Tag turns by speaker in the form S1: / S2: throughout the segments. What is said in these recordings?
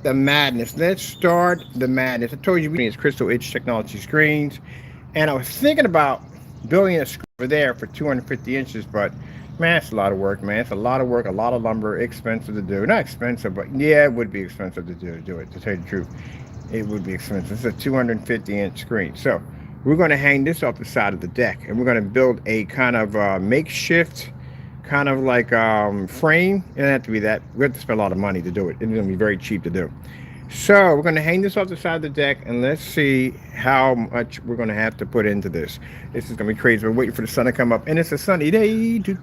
S1: The madness. Let's start the madness. I told you we need Crystal Edge Technology screens, and I was thinking about building a screen over there for 250 inches, but man, it's a lot of work, man. It's a lot of work, a lot of lumber, expensive to do. Not expensive, but yeah, it would be expensive to do it. To tell you the truth, it would be expensive. It's a 250-inch screen, so we're going to hang this off the side of the deck, and we're going to build a kind of makeshift kind of like frame. It doesn't have to be that. We have to spend a lot of money to do it. It's going to be very cheap to do. So we're going to hang this off the side of the deck, and let's see how much we're going to have to put into this. This is going to be crazy. We're waiting for the sun to come up, and it's a sunny day. We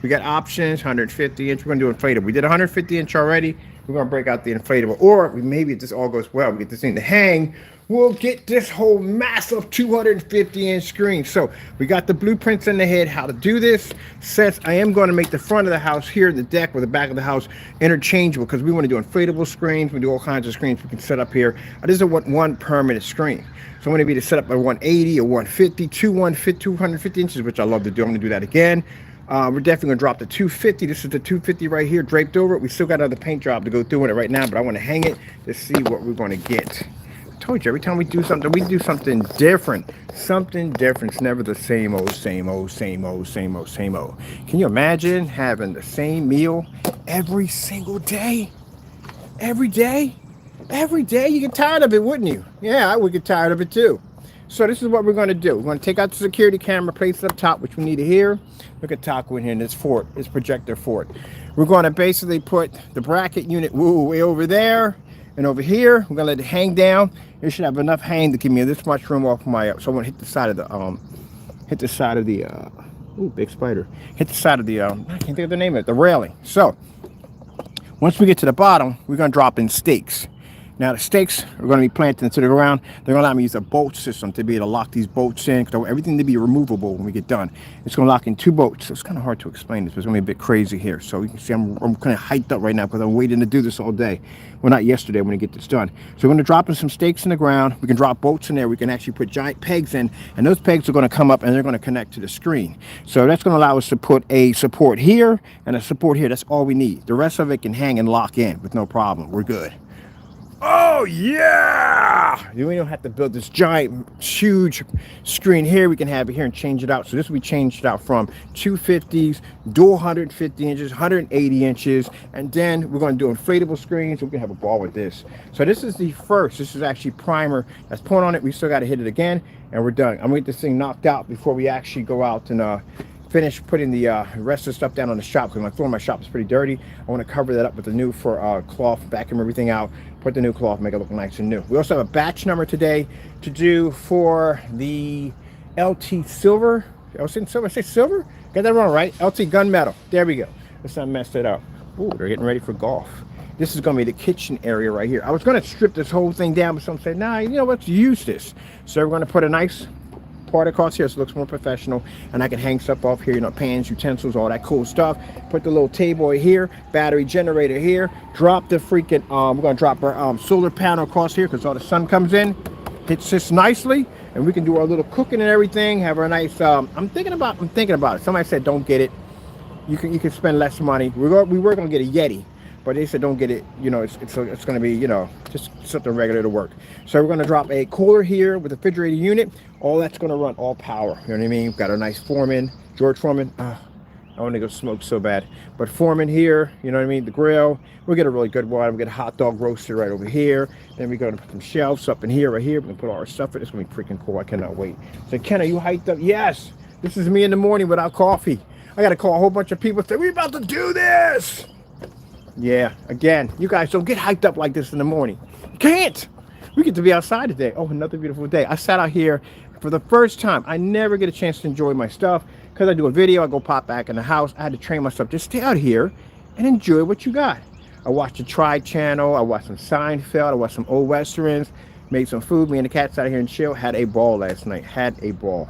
S1: got options, 150 inch. We're going to do inflatable. We did 150 inch already. We're going to break out the inflatable, or maybe if this all goes well, we get this thing to hang, we'll get this whole massive 250-inch screen. So we got the blueprints in the head how to do this. Since I am going to make the front of the house here, the deck with the back of the house interchangeable, because we want to do inflatable screens. We do all kinds of screens we can set up here. I just don't want one permanent screen. So I'm going to be to set up a 180 or 150, 250 inches, which I love to do. I'm going to do that again. We're definitely going to drop the 250. This is the 250 right here, draped over it. We still got another paint job to go through in it right now, but I want to hang it to see what we're going to get. I told you, every time we do something different. Something different. It's never the same old, same old, same old, same old, same old. Can you imagine having the same meal every single day? Every day? Every day? You get tired of it, wouldn't you? Yeah, I would get tired of it too. So this is what we're going to do. We're going to take out the security camera, place it up top, which we need it here. Look at Taco in here in this fort, this projector fort. We're going to basically put the bracket unit way over there and over here. We're going to let it hang down. It should have enough hang to give me this much room off my, so I'm going to hit the side of the, ooh, big spider. Hit the side of the, I can't think of the name of it, the railing. So once we get to the bottom, we're going to drop in stakes. Now the stakes are going to be planted into the ground. They're going to allow me to use a bolt system to be able to lock these bolts in, because I want everything to be removable when we get done. It's going to lock in 2 bolts. So it's kind of hard to explain this, but it's going to be a bit crazy here. So you can see I'm kind of hyped up right now because I'm waiting to do this all day. Well, not yesterday, when we get this done. So we're going to drop in some stakes in the ground. We can drop bolts in there. We can actually put giant pegs in, and those pegs are going to come up and they're going to connect to the screen. So that's going to allow us to put a support here and a support here. That's all we need. The rest of it can hang and lock in with no problem. We're good. Oh yeah! We don't have to build this giant, huge screen here. We can have it here and change it out. So this will be changed out from 250s, dual 150 inches, 180 inches, and then we're going to do inflatable screens. We can have a ball with this. So this is the first. This is actually primer that's pouring on it. We still got to hit it again, and we're done. I'm going to get this thing knocked out before we actually go out and finish putting the rest of the stuff down on the shop, because my floor in my shop is pretty dirty. I want to cover that up with the new cloth, vacuum everything out, put the new cloth, make it look nice and new. We also have a batch number today to do for the LT Silver. I was saying silver, I say silver? Got that wrong, right? LT Gunmetal. There we go. Let's not mess it up. Ooh, they're getting ready for golf. This is going to be the kitchen area right here. I was going to strip this whole thing down, but some said, nah, you know, let's use this. So we're going to put a nice part across here so it looks more professional, and I can hang stuff off here, you know, pans, utensils, all that cool stuff. Put the little table here, battery generator here, drop the freaking we're gonna drop our solar panel across here, because all the sun comes in, hits this nicely, and we can do our little cooking and everything. Have a nice I'm thinking about it. Somebody said don't get it, you can spend less money. We were gonna get a Yeti, but they said don't get it, you know, it's going to be, you know, just something regular to work. So we're going to drop a cooler here with a refrigerator unit. All that's going to run all power, you know what I mean? We've got our nice Foreman, George Foreman. I want to go smoke so bad, but Foreman here, you know what I mean? The grill, we'll get a really good one. We'll get a hot dog roaster right over here. Then we're going to put some shelves up in here, right here. We're going to put all our stuff in. It's going to be freaking cool. I cannot wait. So Ken, are you hyped up? Yes. This is me in the morning without coffee. I got to call a whole bunch of people and say, we're about to do this. Yeah, again, you guys don't get hyped up like this in the morning. You can't. We get to be outside today. Oh, another beautiful day. I sat out here for the first time. I never get a chance to enjoy my stuff because I do a video. I go pop back in the house. I had to train myself. Just stay out here and enjoy what you got. I watched the Tri Channel. I watched some Seinfeld. I watched some old westerns. Made some food. Me and the cats out here and chill. Had a ball last night. Had a ball.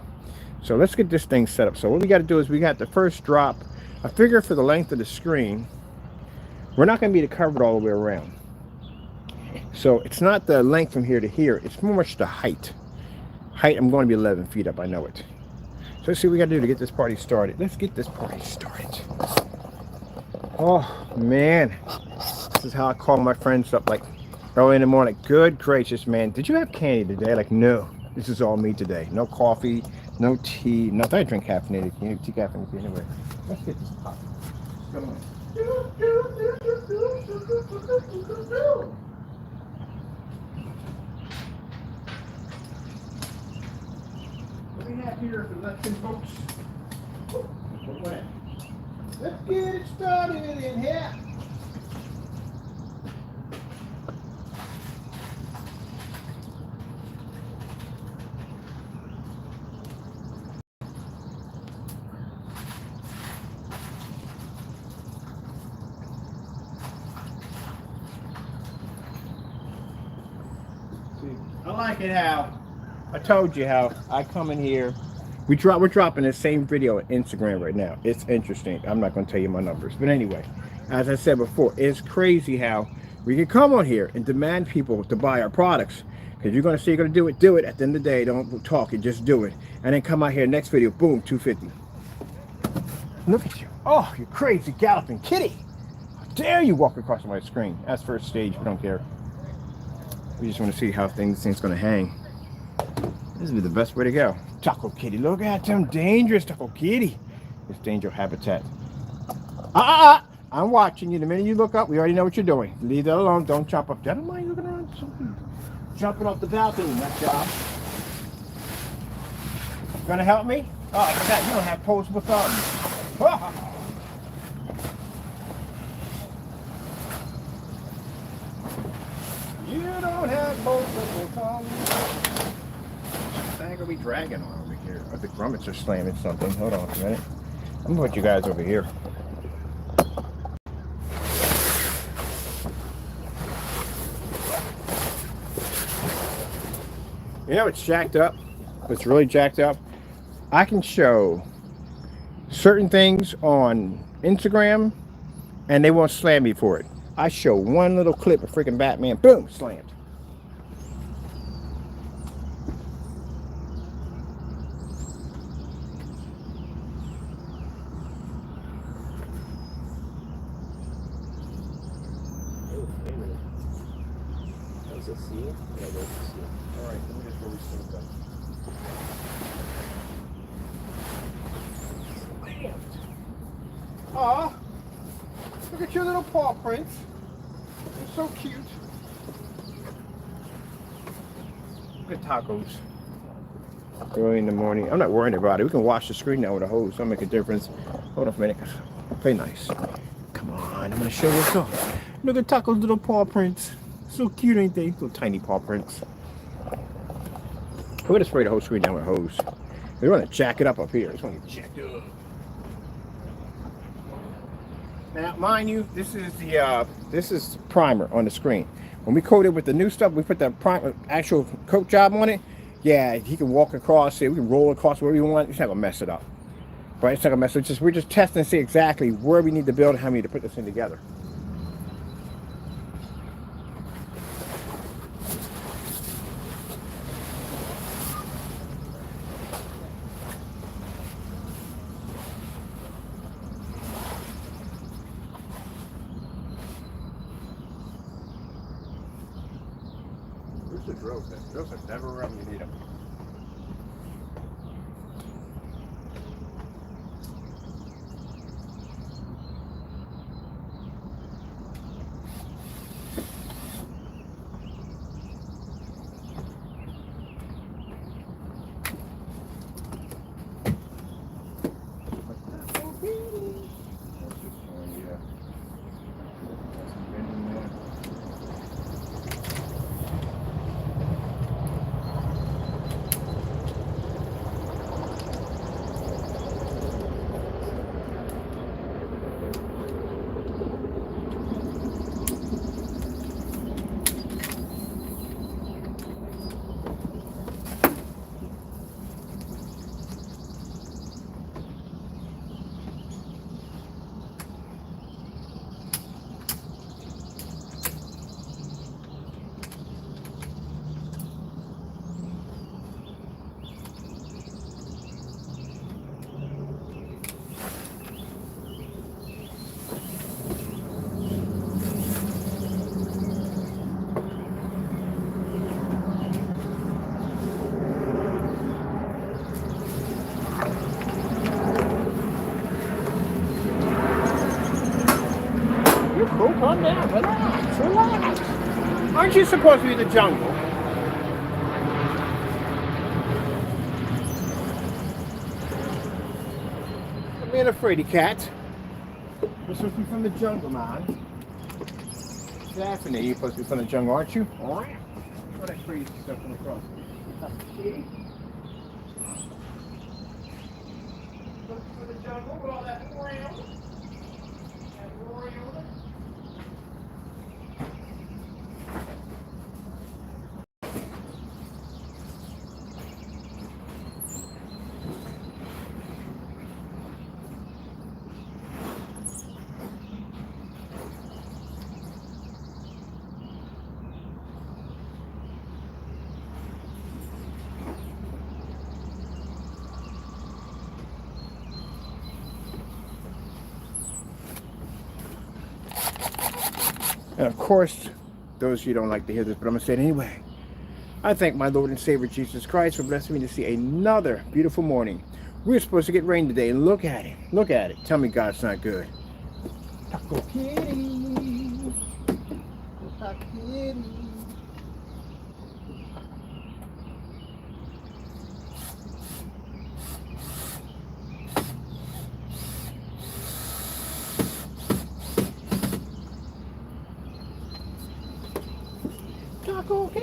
S1: So let's get this thing set up. So what we got to do is we got the first drop. I figure for the length of the screen, we're not going to be able to cover it all the way around. So it's not the length from here to here. It's more much the height. I'm going to be 11 feet up. I know it. So let's see what we got to do to get this party started. Let's get this party started. Oh, man. This is how I call my friends up like early in the morning. Good gracious, man. Did you have candy today? Like, no. This is all me today. No coffee, no tea, nothing. I drink caffeinated tea, caffeinated anyway. Let's get this pop. Come on. What do we have here for election, folks? Let's get it started in here. I like it how I told you how I come in here. We're dropping the same video on Instagram right now. It's interesting. I'm not going to tell you my numbers, but anyway, as I said before, it's crazy how we can come on here and demand people to buy our products. Because you're going to say you're going to do it. At the end of the day, don't talk it, just do it. And then come out here next video, boom, 250. Look at you. Oh, you crazy galloping kitty. How dare you walk across my screen? That's first stage. We don't care. We just want to see how this thing's going to hang. This would be the best way to go. Taco Kitty, look at them, dangerous Taco Kitty. It's danger habitat. I'm watching you. The minute you look up, we already know what you're doing. Leave that alone. Don't jump up. I don't mind looking around. Jumping off the balcony, that job. Gonna help me? Oh, I forgot you don't have posable thumbs. You don't have posable thumbs. Thing are we dragging on over here? Oh, the grommets are slamming something. Hold on a minute. I'm gonna put you guys over here. You know what's jacked up? What's really jacked up? I can show certain things on Instagram and they won't slam me for it. I show one little clip of freaking Batman, boom, slammed. Aw, look at your little paw prints. They're so cute. Look at tacos. Early in the morning. I'm not worrying about it. We can wash the screen now with a hose. That'll make a difference. Hold on a minute. Play nice. Come on, I'm gonna show what's up. Look at Taco's little paw prints. So cute, ain't they? Little tiny paw prints. We're gonna spray the whole screen down with a hose. We want to jack it up here. It's gonna get jacked up. Now, mind you, this is primer on the screen. When we coat it with the new stuff, we put the primer, actual coat job on it. Yeah, he can walk across it. We can roll across wherever you want. It's not gonna mess it up, right? It's not gonna mess it up. We're just testing to see exactly where we need to build and how we need to put this thing together. The drills. The drills are never around when you need them. So relax. Aren't you supposed to be in the jungle? I'm being a fraidy cat. You're supposed to be from the jungle, man. Daphne, you're supposed to be from the jungle, aren't you? Alright. All that crazy stuff on the cross. See? From the jungle with all that around. And of course, those of you don't like to hear this, but I'm going to say it anyway. I thank my Lord and Savior Jesus Christ for blessing me to see another beautiful morning. We're supposed to get rain today, and look at it. Look at it. Tell me God's not good. Taco Kitty. Taco Kitty. Taco Kitty.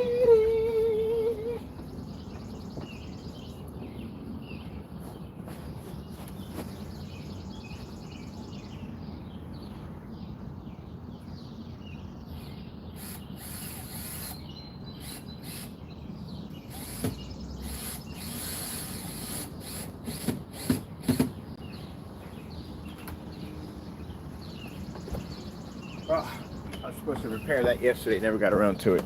S1: Oh, I was supposed to repair that yesterday, never got around to it.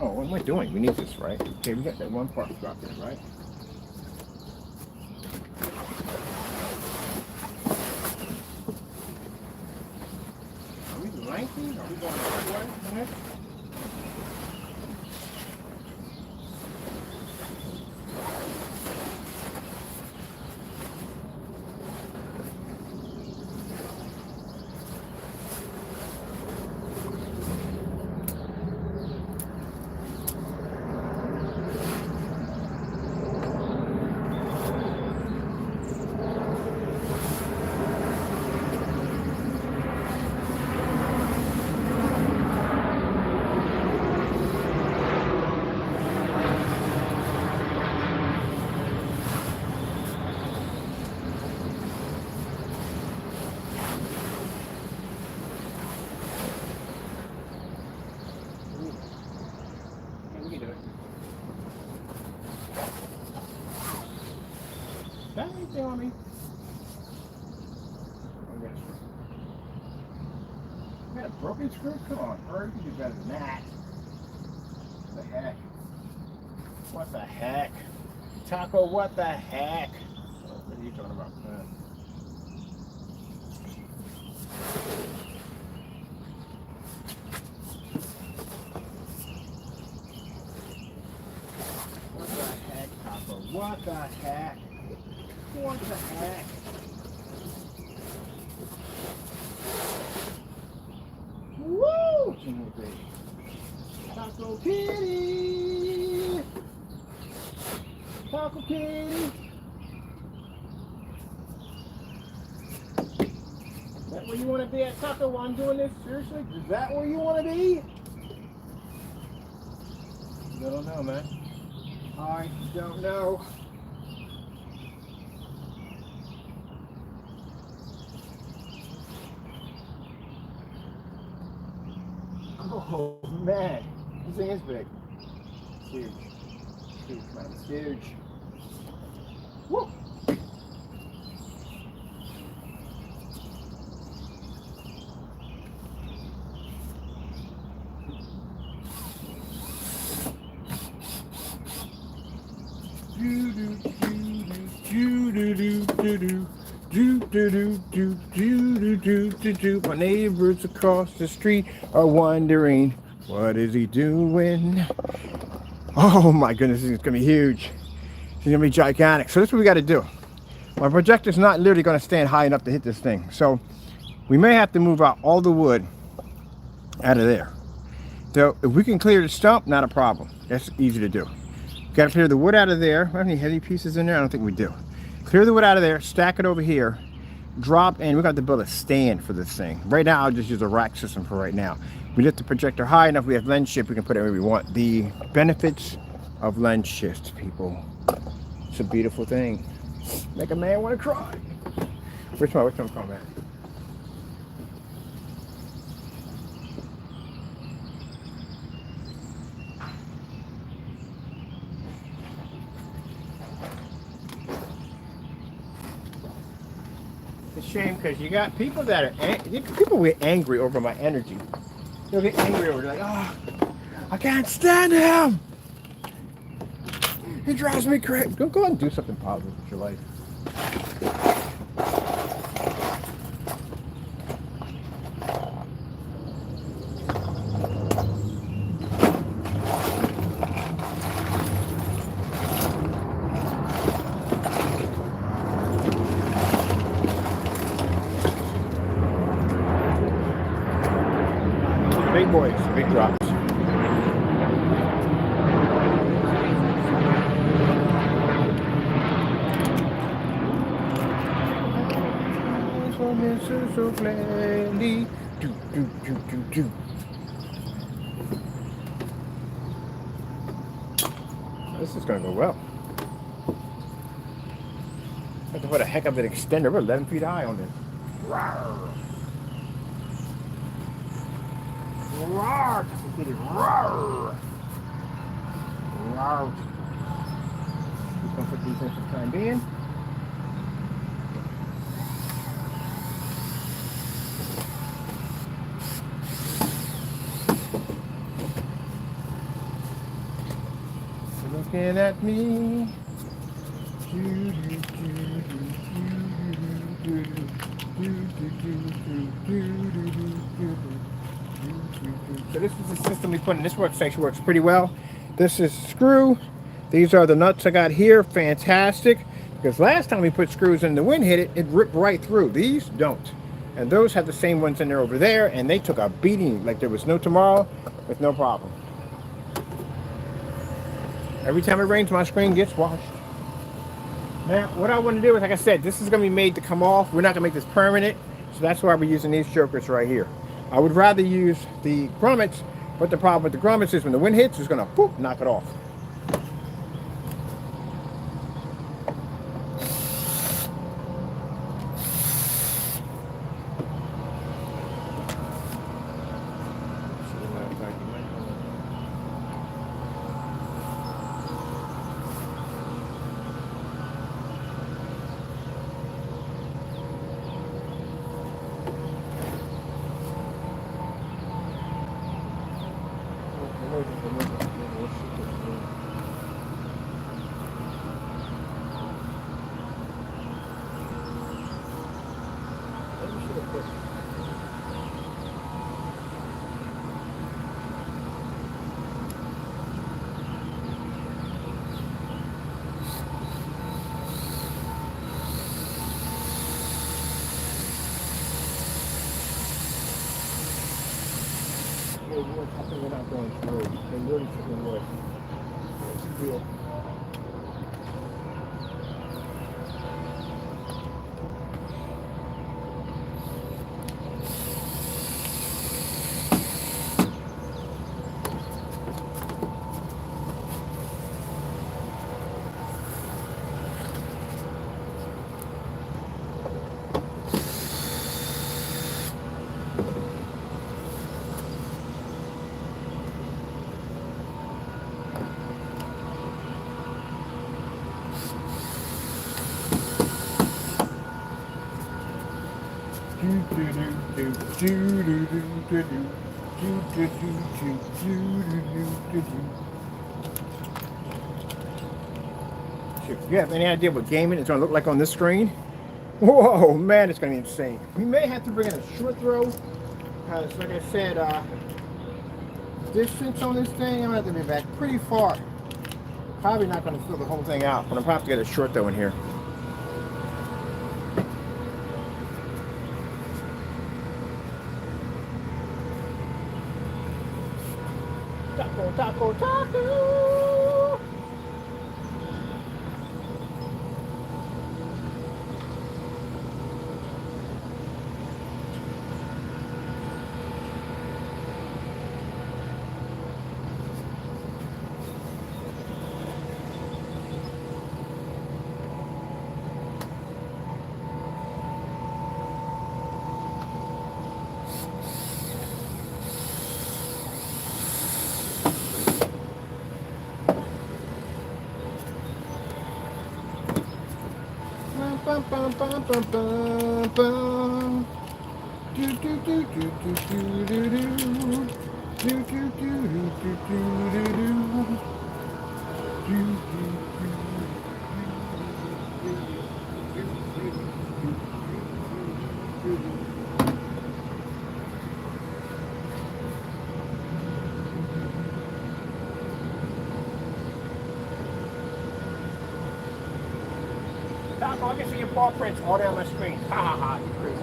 S1: Oh, what am I doing? We need this, right? Okay, we got that one part dropped in, right? Are we lengthy? Are we going the right way? That ain't telling me. You got a broken screw? Come on, Bird. You do better than that. What the heck? What the heck? Taco, what the heck? What are you talking about? What the heck, Taco? What the heck? What the heck? Woo! Taco Kitty! Taco Kitty! Is that where you want to be at, Taco, while I'm doing this? Seriously? Is that where you want to be? I don't know, man. I don't know. Oh man, this thing is big. It's huge. It's huge, man. It's huge. Woo! My neighbors across the street are wondering, what is he doing? Oh my goodness, it's gonna be huge. It's gonna be gigantic. So this is what we gotta do. My projector's not literally gonna stand high enough to hit this thing. So we may have to move out all the wood out of there. So if we can clear the stump, not a problem. That's easy to do. Got to clear the wood out of there. Do I have any heavy pieces in there? I don't think we do. Clear the wood out of there, stack it over here, drop in. We're going to have to build a stand for this thing. Right now, I'll just use a rack system for right now. We lift the projector high enough, we have lens shift, we can put it wherever we want. The benefits of lens shift, people. It's a beautiful thing. Make a man want to cry. Which one from, man? It's a shame because you got people that are people get angry over my energy. They'll get angry over it, like, oh, I can't stand him. He drives me crazy. Go ahead and do something positive with your life. Big boys, big drops. So plenty. Do. This is gonna go well. I have to put a heck of an extender. We're 11 feet high on this. Rawr. Rawr. Rawr. Rawr. Just gonna put these in for the time being. Looking at me. So this is the system we put in. This workstation works pretty well. This is screw. These are the nuts I got here. Fantastic. Because last time we put screws in, the wind hit it, it ripped right through. These don't. And those have the same ones in there over there, and they took a beating like there was no tomorrow with no problem. Every time it rains, my screen gets washed. Now, what I want to do is, like I said, this is going to be made to come off. We're not going to make this permanent, so that's why we're using these jokers right here. I would rather use the grommets, but the problem with the grommets is when the wind hits, it's going to boop, knock it off. We're not going through. They really took me away. What's the deal? If you have any idea what gaming is going to look like on this screen, whoa, man, it's going to be insane. We may have to bring in a short throw, because, like I said, distance on this thing, I'm going to have to be back pretty far. Probably not going to fill the whole thing out, but I'm probably going to get a short throw in here. Taco, taco, taco. Bum, bum, bum, bum, bum, bum. Do, do, do, do, do, do, do, do. Do, do, do, do, do, do, do, do. Do, do, Doc, I can see your paw prints all down my screen. Ha ha ha, you crazy.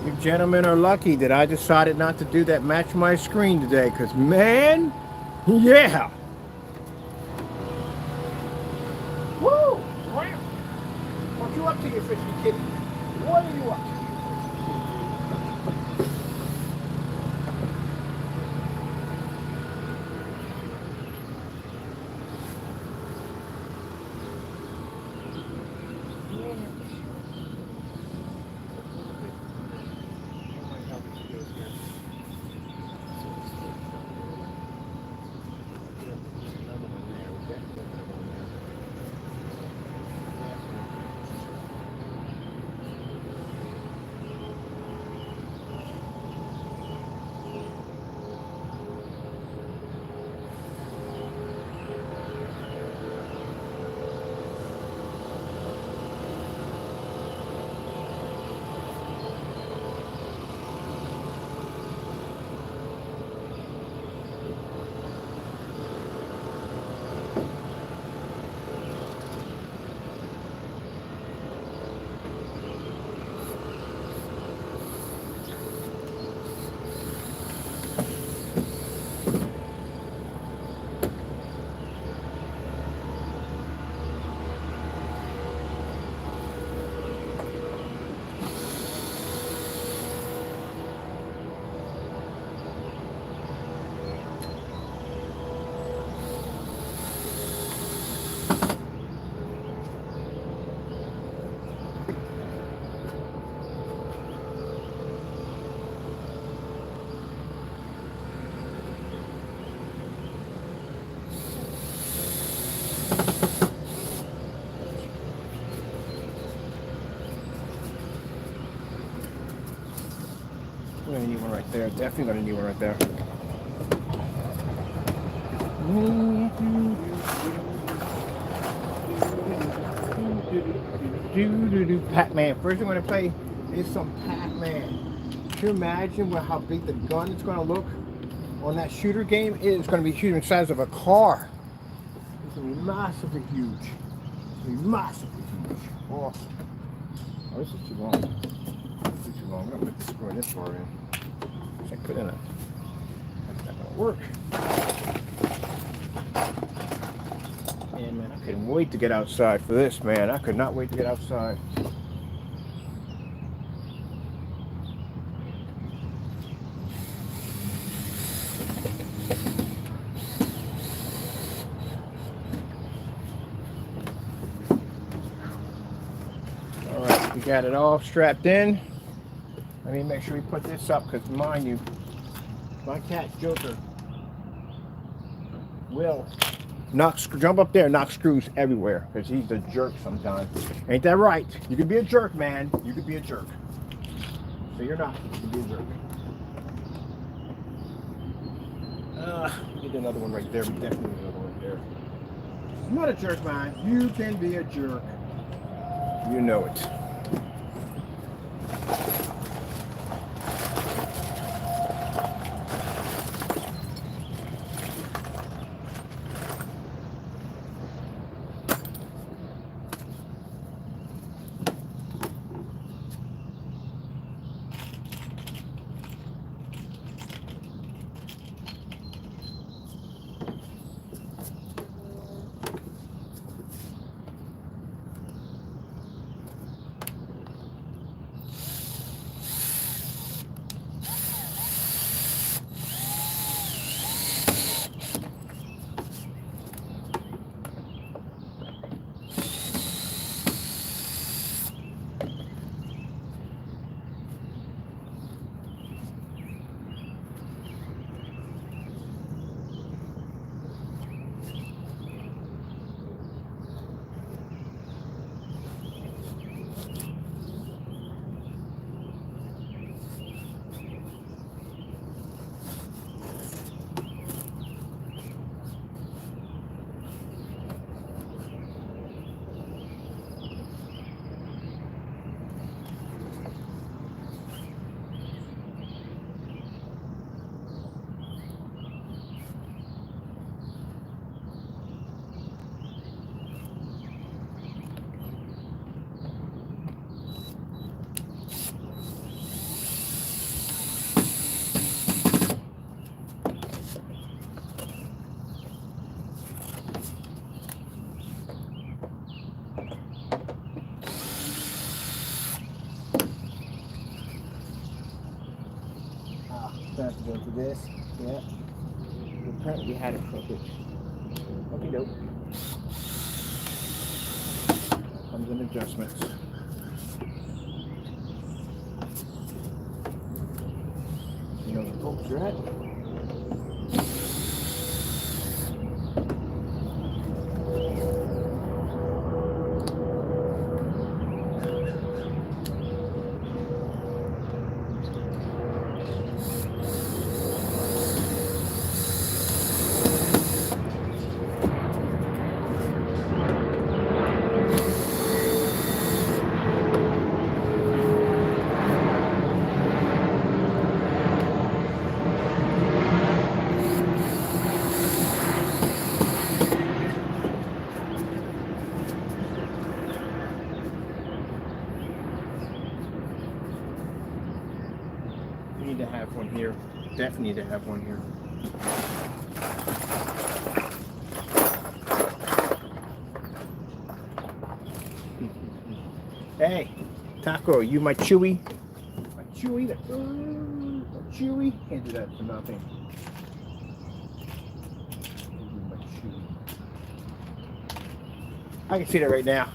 S1: You gentlemen are lucky that I decided not to do that match my screen today, because man, yeah. Woo! Wow. What you up to, you fishy kitty? What are you up to? We're gonna need one right there. Definitely gonna need one right there. Pac-Man. First I'm gonna play is some Pac-Man. Can you imagine how big the gun is gonna look on that shooter game? It's gonna be shooting the size of a car. It's gonna be massively huge. It's gonna be massively huge. Awesome. Oh, this is too long. This is too long. I'm gonna put the screw in this far in. I put in a. That's not gonna work. Man, I couldn't wait to get outside for this, man. I could not wait to get outside. All right, we got it all strapped in. Let me make sure we put this up, because mind you, my cat Joker will jump up there and knock screws everywhere because he's a jerk sometimes. Ain't that right? You can be a jerk, man. You can be a jerk. So you're not. You can be a jerk. Get another one right there. We definitely need another one right there. I'm not a jerk, man. You can be a jerk. You know it. Have to go into this. Yeah. Apparently we had it crooked. Okay, dope. Comes in adjustments. You know the bolts are at. Need to have one here. Definitely need to have one here. Hey, Taco, you my chewy? My chewy? My chewy? Can't do that for nothing. My chewy. I can see that right now.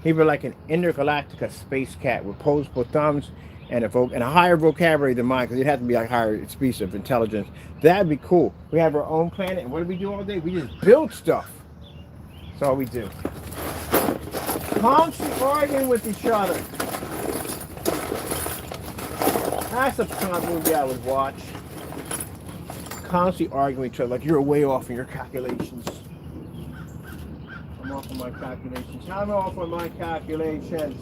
S1: He was like an intergalactic space cat with posable thumbs and a higher vocabulary than mine, because it had to be like higher species of intelligence. That'd be cool. We have our own planet, and what do we do all day? We just build stuff. That's all we do. Constantly arguing with each other. That's the kind of movie I would watch. Constantly arguing with each other, like you're way off in your calculations. I'm off on my calculations. I'm off on my calculations.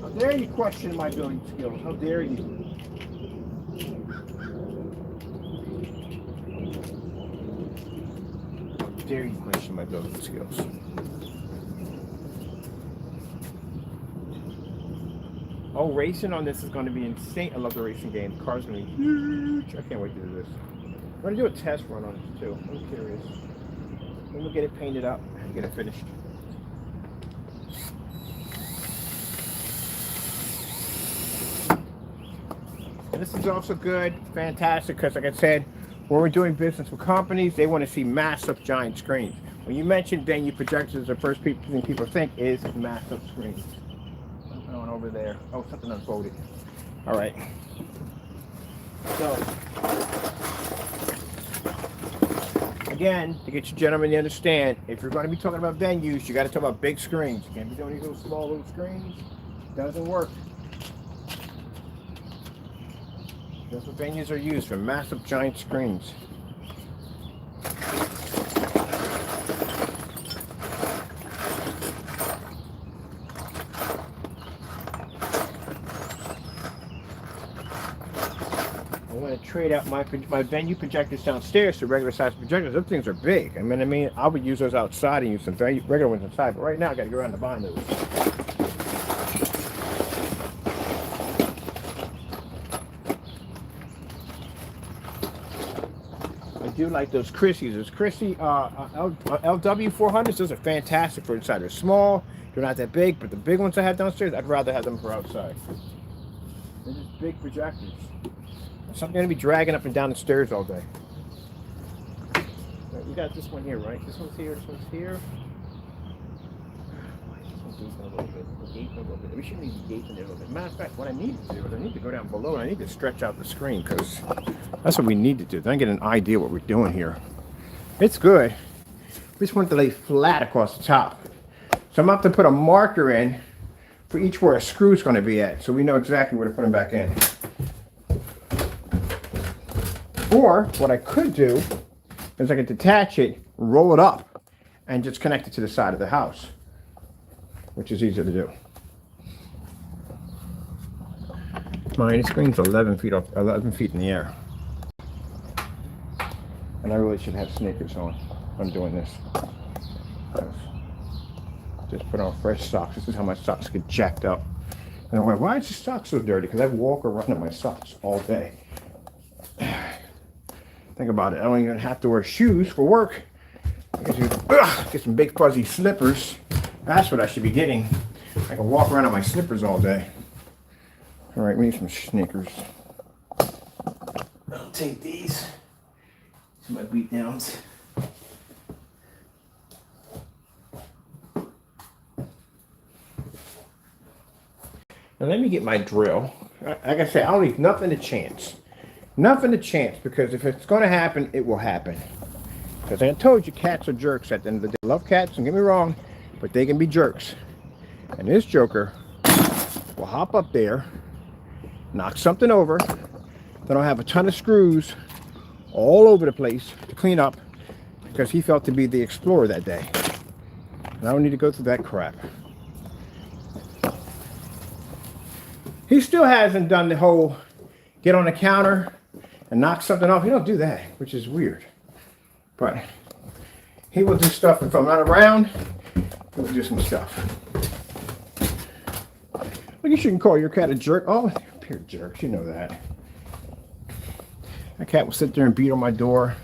S1: How dare you question my building skills? How dare you? How dare you question my building skills? Oh, racing on this is going to be insane. I love the racing game. The car's going to be huge. I can't wait to do this. I'm going to do a test run on this too. I'm curious. Then we'll get it painted up and get it finished. And this is also good, fantastic, because like I said, when we're doing business with companies, they want to see massive, giant screens. When you mention venue projectors, the first thing people think is massive screens. What's going on over there? Oh, something unfolded. All right. So, again, to get you gentlemen to understand, if you're going to be talking about venues, you got to talk about big screens. You can't be doing these little small little screens. Doesn't work. That's what venues are used for, massive giant screens. I'm going to trade out my venue projectors downstairs to regular size projectors. Those things are big. I mean, I would use those outside and use some regular ones inside. But right now, I got to go around to buy those. I do like those Christie's. Those Christie LW 400s. Those are fantastic for inside. They're small. They're not that big. But the big ones I have downstairs, I'd rather have them for outside. They're just big projectors. So I'm going to be dragging up and down the stairs all day. Right, we got this one here, right? This one's here, this one's here. This one's gaping a little bit. We're gaping a little bit. We shouldn't even be gaping there a little bit. Matter of fact, what I need to do is I need to go down below and I need to stretch out the screen because that's what we need to do. Then I get an idea what we're doing here. It's good. We just want to lay flat across the top. So I'm about to put a marker in for each where a screw is going to be at so we know exactly where to put them back in. Or what I could do is I could detach it, roll it up, and just connect it to the side of the house, which is easier to do. My screen's 11 feet in the air, and I really should have sneakers on. I'm doing this. Just put on fresh socks. This is how my socks get jacked up. And I'm like, why is your socks so dirty? Because I walk around in my socks all day. Think about it. I don't even have to wear shoes for work. I get some big fuzzy slippers. That's what I should be getting. I can walk around in my slippers all day. All right, we need some sneakers. I'll take these. These are my beat downs. Now let me get my drill. Like I said, I'll leave nothing to chance. Nothing to chance, because if it's going to happen, it will happen. Because I told you, cats are jerks at the end of the day. I love cats, don't get me wrong, but they can be jerks. And this joker will hop up there, knock something over, then I'll have a ton of screws all over the place to clean up, because he felt to be the explorer that day. And I don't need to go through that crap. He still hasn't done the whole get on the counter and knock something off. He don't do that, which is weird. But he will do stuff if I'm not around. He will do some stuff. I guess you can call your cat a jerk. Oh, pure jerks, you know that. That cat will sit there and beat on my door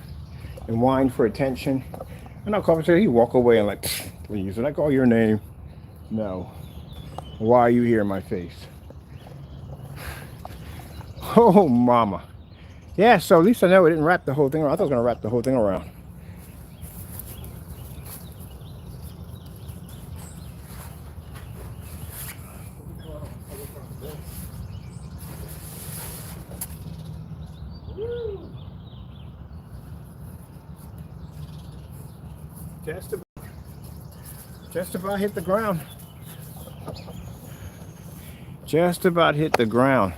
S1: and whine for attention. And I'll call him and say, he'd walk away and like, please, did I call your name? No. Why are you here in my face? Oh, mama. Yeah, so at least I know it didn't wrap the whole thing around. I thought it was going to wrap the whole thing around. Just about hit the ground. Just about hit the ground.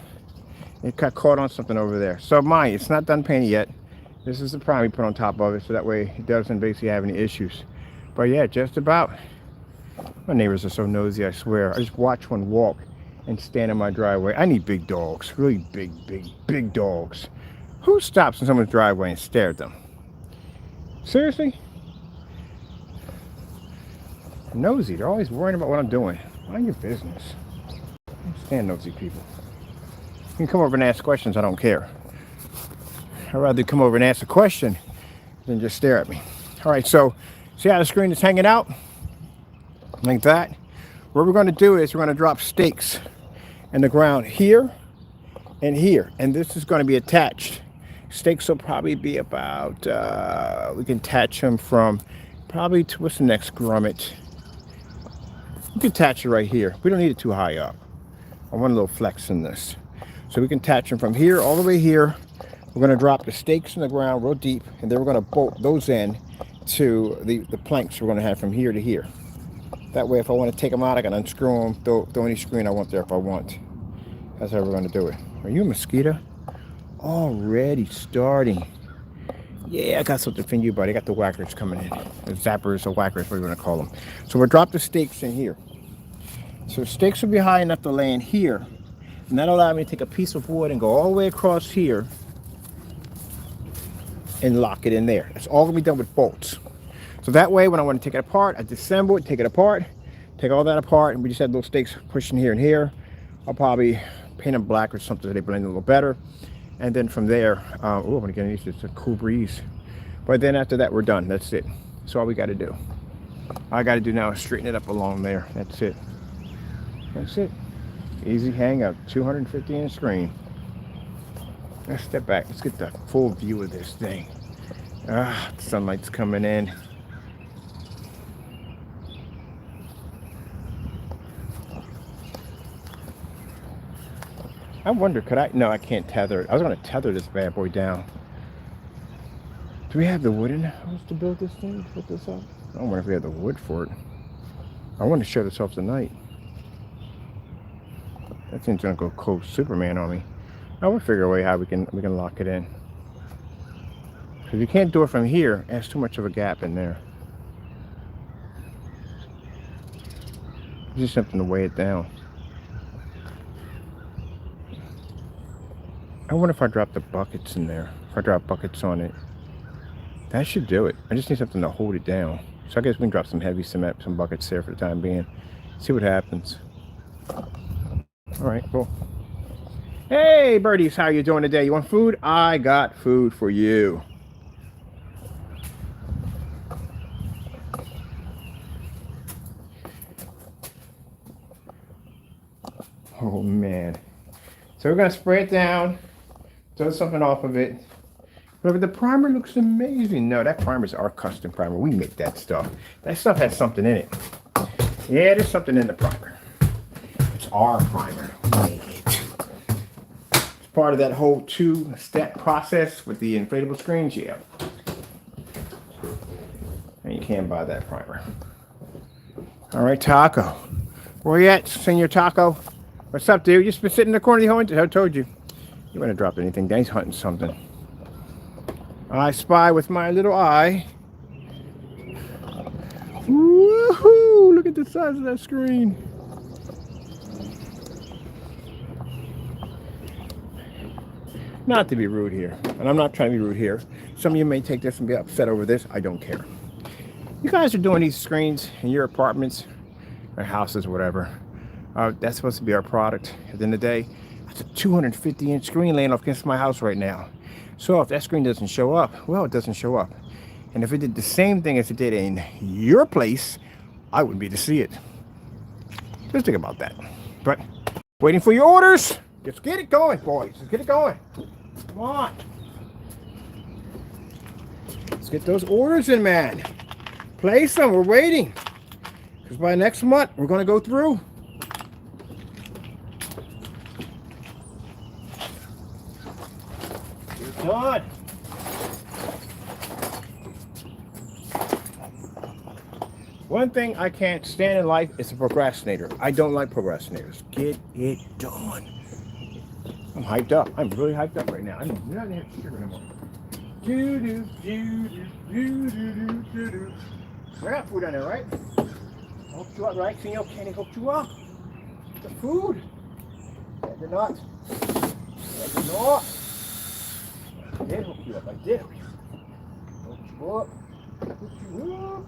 S1: It got caught on something over there. So mind you, it's not done painting yet. This is the prime we put on top of it, so that way it doesn't basically have any issues. But yeah, just about. My neighbors are so nosy, I swear. I just watch one walk and stand in my driveway. I need big dogs, really big dogs. Who stops in someone's driveway and stares at them? Seriously? Nosy, they're always worrying about what I'm doing. Mind your business. I can't stand nosy people. You can come over and ask questions, I don't care. I'd rather come over and ask a question than just stare at me. All right, so see how the screen is hanging out? Like that. What we're going to do is we're going to drop stakes in the ground here and here. And this is going to be attached. Stakes will probably be about, we can attach them from probably to, what's the next grommet? We can attach it right here. We don't need it too high up. I want a little flex in this. So we can attach them from here all the way here We're going to drop the stakes in the ground real deep, and then we're going to bolt those in to the planks we're going to have from here to here. That way, if I want to take them out, I can unscrew them, throw any screen I want there if I want. That's how we're going to do it. Are you a mosquito? Already starting. Yeah, I got something for you, buddy. I got the whackers coming in. The zappers or whackers, what are you going to call them. So we'll drop the stakes in here. So the stakes will be high enough to lay in here. And that'll allow me to take a piece of wood and go all the way across here and lock it in there. That's all going to be done with bolts. So that way, when I want to take it apart, I disassemble it, take it apart, take all that apart, and we just had little stakes pushing here and here. I'll probably paint them black or something so they blend a little better. And then from there, oh, again, it's a cool breeze. But then after that, we're done. That's it. That's all we got to do. All I got to do now is straighten it up along there. That's it. That's it. Easy hang up, 250-inch screen. Let's step back. Let's get the full view of this thing. The sunlight's coming in. I wonder, could I? No, I can't tether it. I was going to tether this bad boy down. Do we have the wood in the house to build this thing? Put this up? I wonder if we have the wood for it. I want to show this off tonight. That thing's going to go cold Superman on me. I will figure a way how we can lock it in. Because you can't do it from here. There's too much of a gap in there. Just something to weigh it down. I wonder if I drop the buckets in there. If I drop buckets on it. That should do it. I just need something to hold it down. So I guess we can drop some heavy cement, some buckets there for the time being. See what happens. Alright, cool. Hey birdies, how you doing today? You want food? I got food for you. Oh man. So we're gonna spray it down, throw something off of it. But the primer looks amazing. No, that primer is our custom primer. We make that stuff. That stuff has something in it. Yeah, there's something in the primer. It's our primer. We make it. It's part of that whole two-step process with the inflatable screens. Yeah. And you can buy that primer. All right, Taco. Where you at, Senor Taco? What's up, dude? You just been sitting in the corner of the home. I told you. You wouldn't have dropped anything. He's hunting something. I spy with my little eye. Woohoo! Look at the size of that screen. Not to be rude here, and I'm not trying to be rude here. Some of you may take this and be upset over this. I don't care. You guys are doing these screens in your apartments or houses, whatever. That's supposed to be our product. At the end of the day, that's a 250-inch screen laying off against my house right now. So if that screen doesn't show up, well, it doesn't show up. And if it did the same thing as it did in your place, I wouldn't be to see it. Just think about that. But waiting for your orders. Let's get it going, boys. Let's get it going. Come on. Let's get those orders in, man. Place them. We're waiting. Because by next month, we're going to go through. You're done. One thing I can't stand in life is a procrastinator. I don't like procrastinators. Get it done. I'm hyped up. I'm really hyped up right now. I'm not here anymore. We're not food on there, right? Hooked you up, right? Senor Kenny hooked you up. The food. I did not. I did not. I did hook you up. I did. Hooked you up. Hooked you up.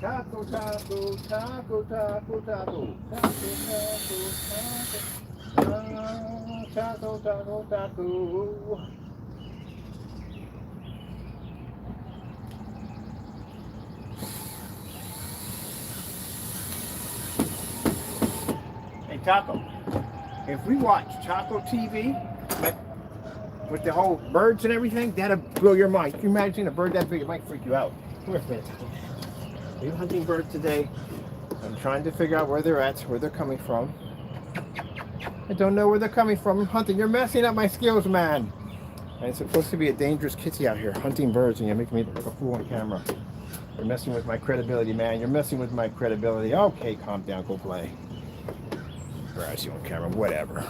S1: Taco, taco, taco, taco, taco, taco, taco, taco, taco, taco. Hey, Taco, if we watch Taco TV, with the whole birds and everything, that'll blow your mind. Can you imagine a bird that big? It might freak you out. Come here, man. Are you hunting birds today? I'm trying to figure out where they're at, where they're coming from. I don't know where they're coming from. Hunting, you're messing up my skills, man. And it's supposed to be a dangerous kitty out here hunting birds, and you're making me look like a fool on camera. You're messing with my credibility, man. You're messing with my credibility. Okay, calm down, go play. Grass you on camera, whatever.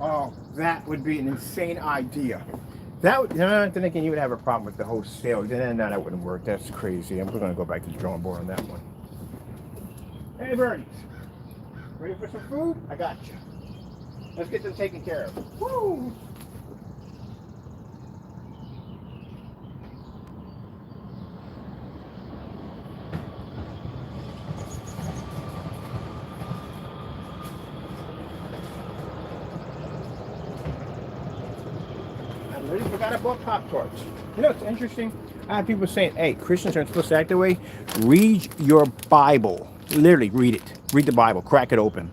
S1: Oh, that would be an insane idea. That would, then again, you would have a problem with the whole sale. Then no, that wouldn't work. That's crazy. I'm going to go back to the drawing board on that one. Hey, birdies. Ready for some food? I got you. Let's get them taken care of. Woo! I already forgot about Pop-Tarts. You know, it's interesting. I have people saying, hey, Christians aren't supposed to act that way. Read your Bible. Literally, read it. Read the Bible. Crack it open.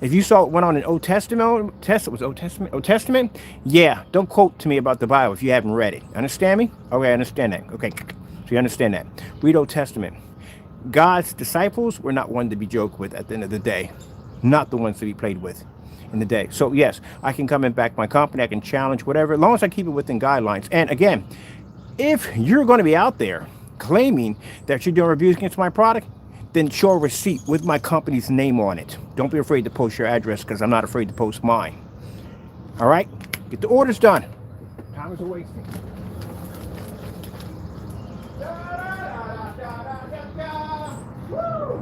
S1: If you saw what went on in Old Testament, Old Testament? Yeah, don't quote to me about the Bible if you haven't read it. Understand me? Okay, I understand that. Okay, so you understand that. Read Old Testament. God's disciples were not one to be joked with at the end of the day. Not the ones to be played with in the day. So yes, I can come and back my company. I can challenge whatever, as long as I keep it within guidelines. And again, if you're going to be out there claiming that you're doing reviews against my product, then show a receipt with my company's name on it. Don't be afraid to post your address, because I'm not afraid to post mine. All right? Get the orders done. Time is a wasting. Woo!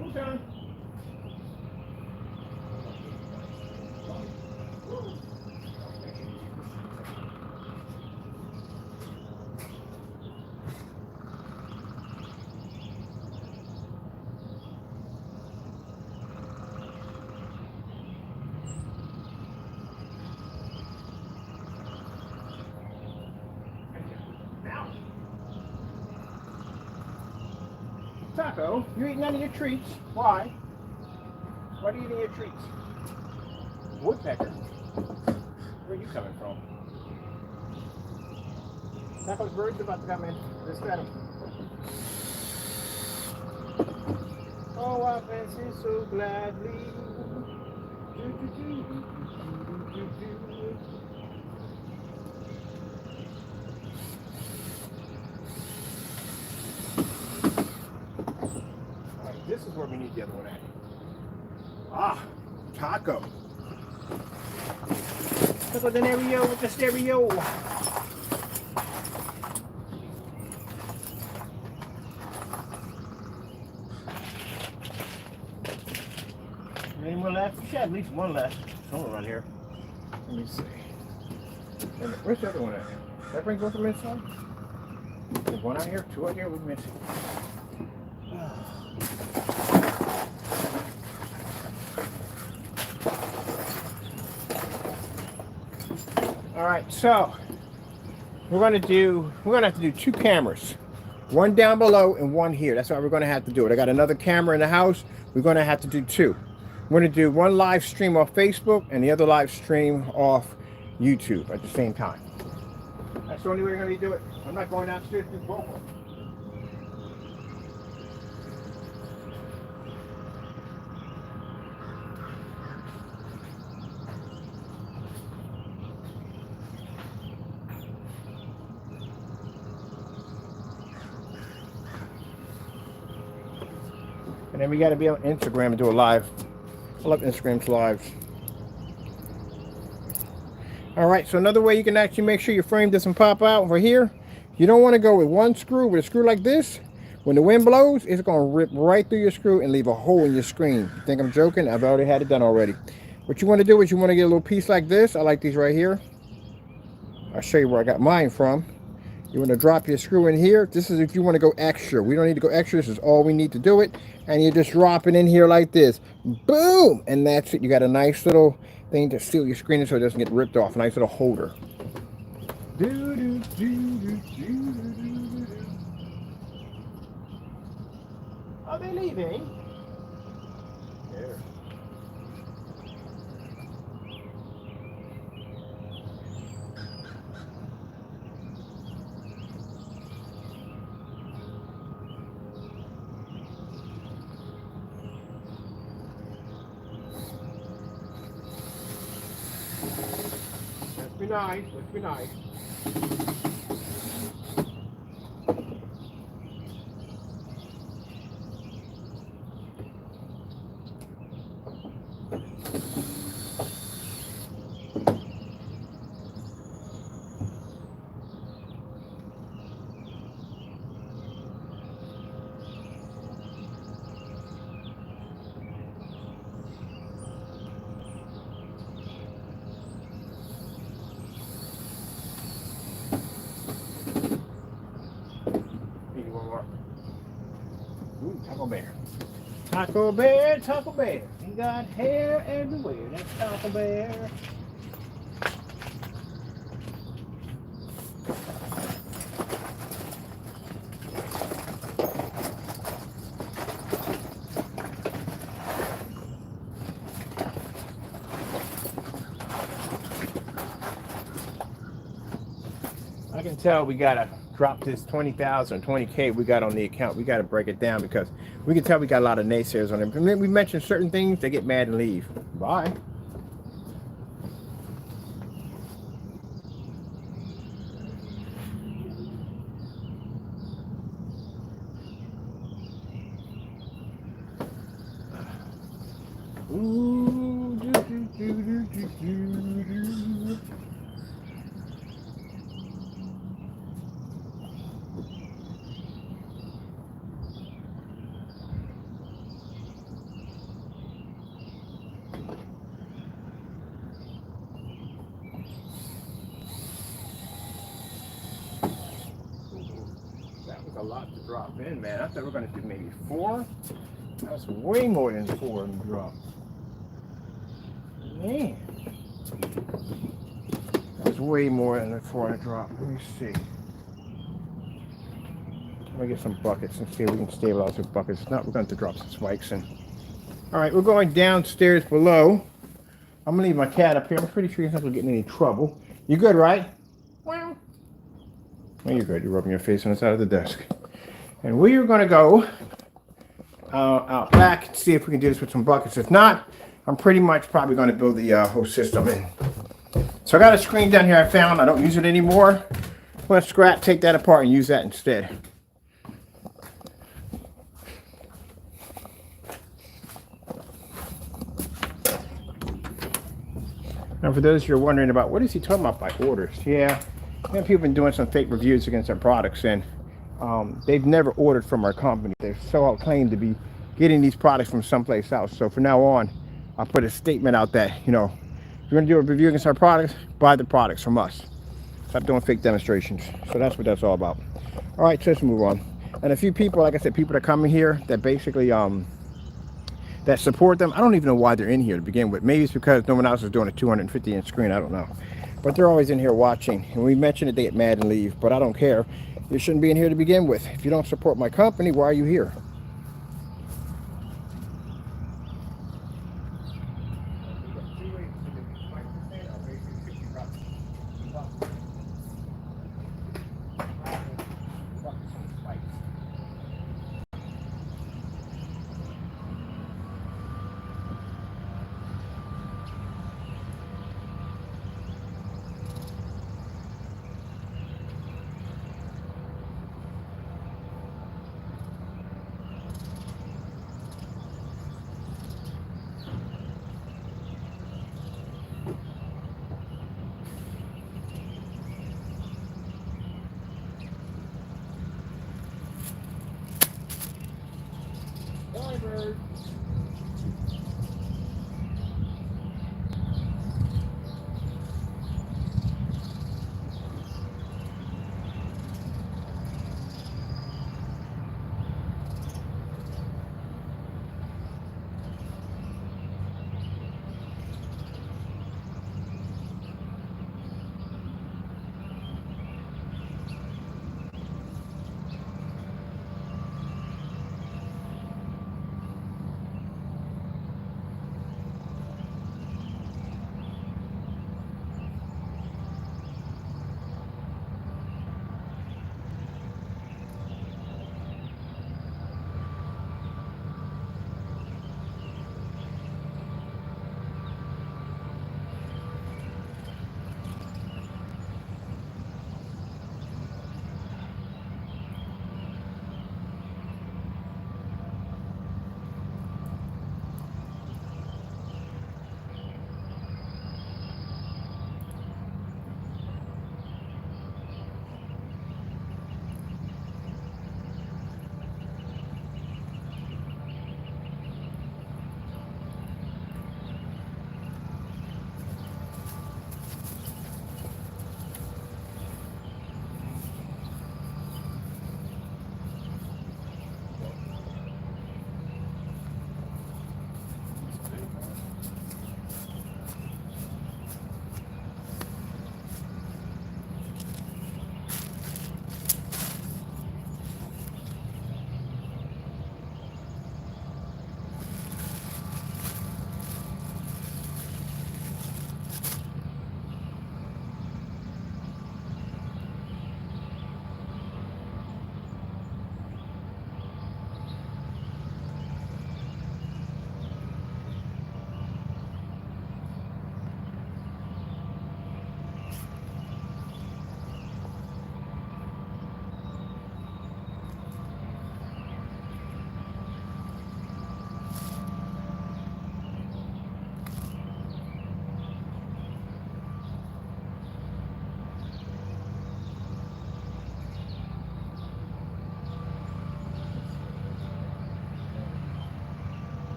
S1: Okay. Taco, you eat none of your treats. Why? Why are you eating your treats? Woodpecker. Where are you coming from? Taco's birds about to come in. Let's get them. Oh, I fancy so gladly. This is where we need the other one at. Ah, Taco. Look at the stereo with the stereo. Any more left? We should have at least one left. Somewhere around here. Let me see. Where's the other one at? Did that bring both of them inside? There's one out here, two out here, we're missing. All right, so we're gonna have to do two cameras, one down below and one here. That's why we're gonna have to do it. I got another camera in the house. We're gonna have to do two. We're gonna do one live stream off Facebook and the other live stream off YouTube at the same time. That's the only way we're gonna do it. I'm not going downstairs to do both of them. And then we got to be on Instagram and do a live. I love Instagram's lives. All right, so another way you can actually make sure your frame doesn't pop out over here, you don't want to go with one screw. With a screw like this, when the wind blows, it's going to rip right through your screw and leave a hole in your screen. You think I'm joking? I've already had it done already. What you want to do is you want to get a little piece like this. I like these right here. I'll show you where I got mine from. You want to drop your screw in here. This is if you want to go extra. We don't need to go extra. This is all we need to do it. And you just drop it in here like this. Boom! And that's it. You got a nice little thing to seal your screen so it doesn't get ripped off. A nice little holder. Are they leaving? There. Let's be nice. Let's be nice. Ooh, Taco Bear. Taco Bear, Taco Bear. He got hair everywhere. That's Taco Bear. I can tell we gotta drop this 20,000, 20K we got on the account. We gotta break it down because we can tell we got a lot of naysayers on it. And then we mention certain things, they get mad and leave. Bye. Ooh, do, do, do, do, do, do, do. That was a lot to drop in, man. I thought we were going to do maybe 4. That's way more than 4 in the drop. Man. That's way more than 4 in a drop. Let me see. Let me get some buckets and see if we can stabilize with buckets. If not, we're going to have to drop some spikes in. All right, we're going downstairs below. I'm going to leave my cat up here. I'm pretty sure he's not going to get in any trouble. You good, right? Well, you're good. You're rubbing your face on the side of the desk. And we are going to go out back and see if we can do this with some buckets. If not, I'm pretty much probably going to build the whole system in. So I got a screen down here I found. I don't use it anymore. I'm going to scrap, take that apart, and use that instead. Now, for those who are wondering about what is he talking about by orders, yeah, people have been doing some fake reviews against our products, and they've never ordered from our company. They're so claimed to be getting these products from someplace else. So from now on, I'll put a statement out that, you know, if you're going to do a review against our products, buy the products from us. Stop doing fake demonstrations. So that's what that's all about. All right, so let's move on. And a few people, like I said, people that come in here that basically that support them. I don't even know why they're in here to begin with. Maybe it's because no one else is doing a 250-inch screen. I don't know. But they're always in here watching. And we mention it, they get mad and leave. But I don't care. You shouldn't be in here to begin with. If you don't support my company, why are you here?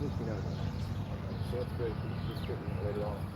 S1: least we know that. So that's good. We can just get later on.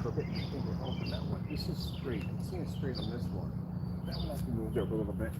S1: crooked. I think we're open that one. This is straight. It seems straight on this one. That one has to move up a little bit.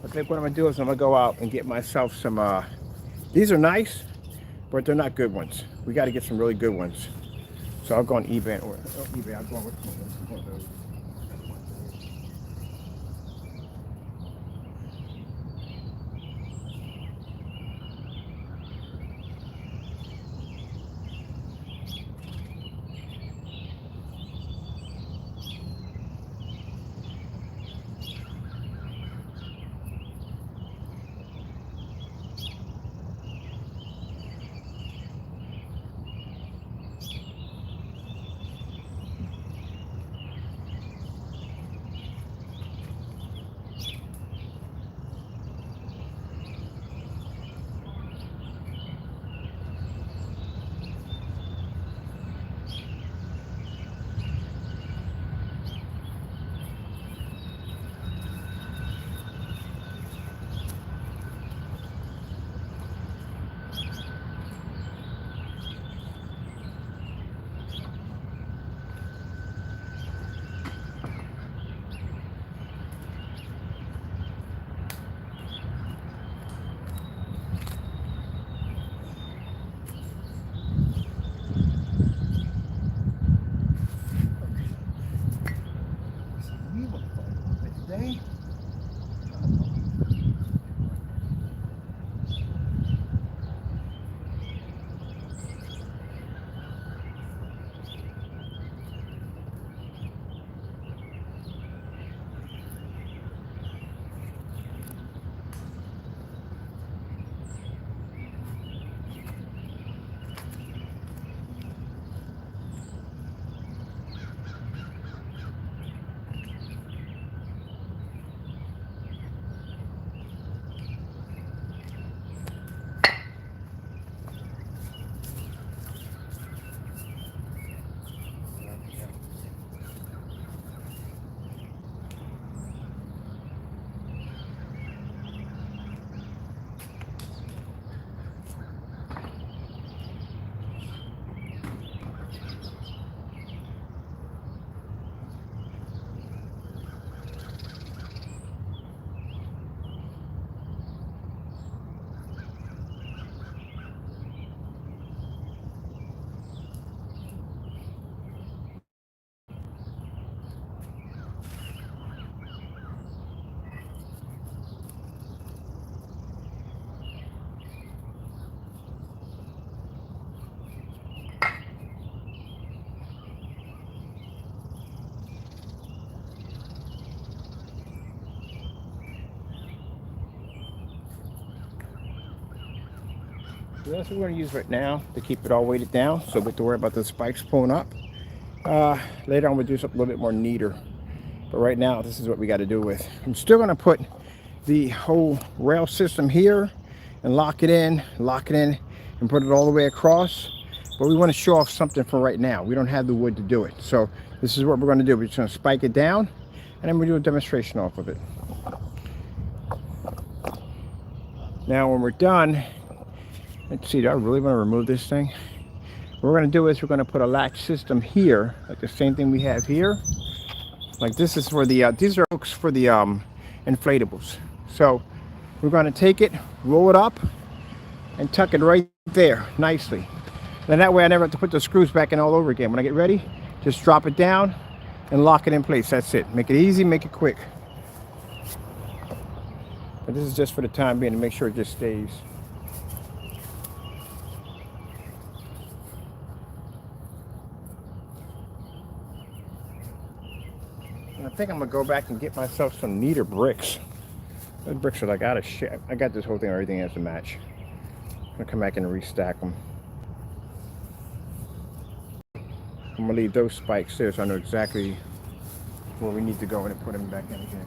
S1: I think what I'm gonna do is I'm gonna go out and get myself some, these are nice, but they're not good ones. We gotta get some really good ones. So I'll go on eBay, or eBay, I'll go on with one of those. Today. So that's what we're going to use right now to keep it all weighted down, so we have to worry about the spikes pulling up. Later on we'll do something a little bit more neater, but right now this is what we got to do with. I'm still going to put the whole rail system here and lock it in, and put it all the way across, but we want to show off something for right now. We don't have the wood to do it, so this is what we're going to do. We're just going to spike it down, and then we'll do a demonstration off of it. Now when we're done, let's see, do I really want to remove this thing? What we're going to do is we're going to put a latch system here, like the same thing we have here. Like this is for the, these are hooks for the inflatables. So we're going to take it, roll it up, and tuck it right there nicely. Then that way I never have to put the screws back in all over again. When I get ready, just drop it down and lock it in place. That's it. Make it easy, make it quick. But this is just for the time being to make sure it just stays. And I think I'm gonna go back and get myself some neater bricks. Those bricks are like out of shit. I got this whole thing, everything has to match. I'm gonna come back and restack them. I'm gonna leave those spikes there so I know exactly where we need to go and put them back in again.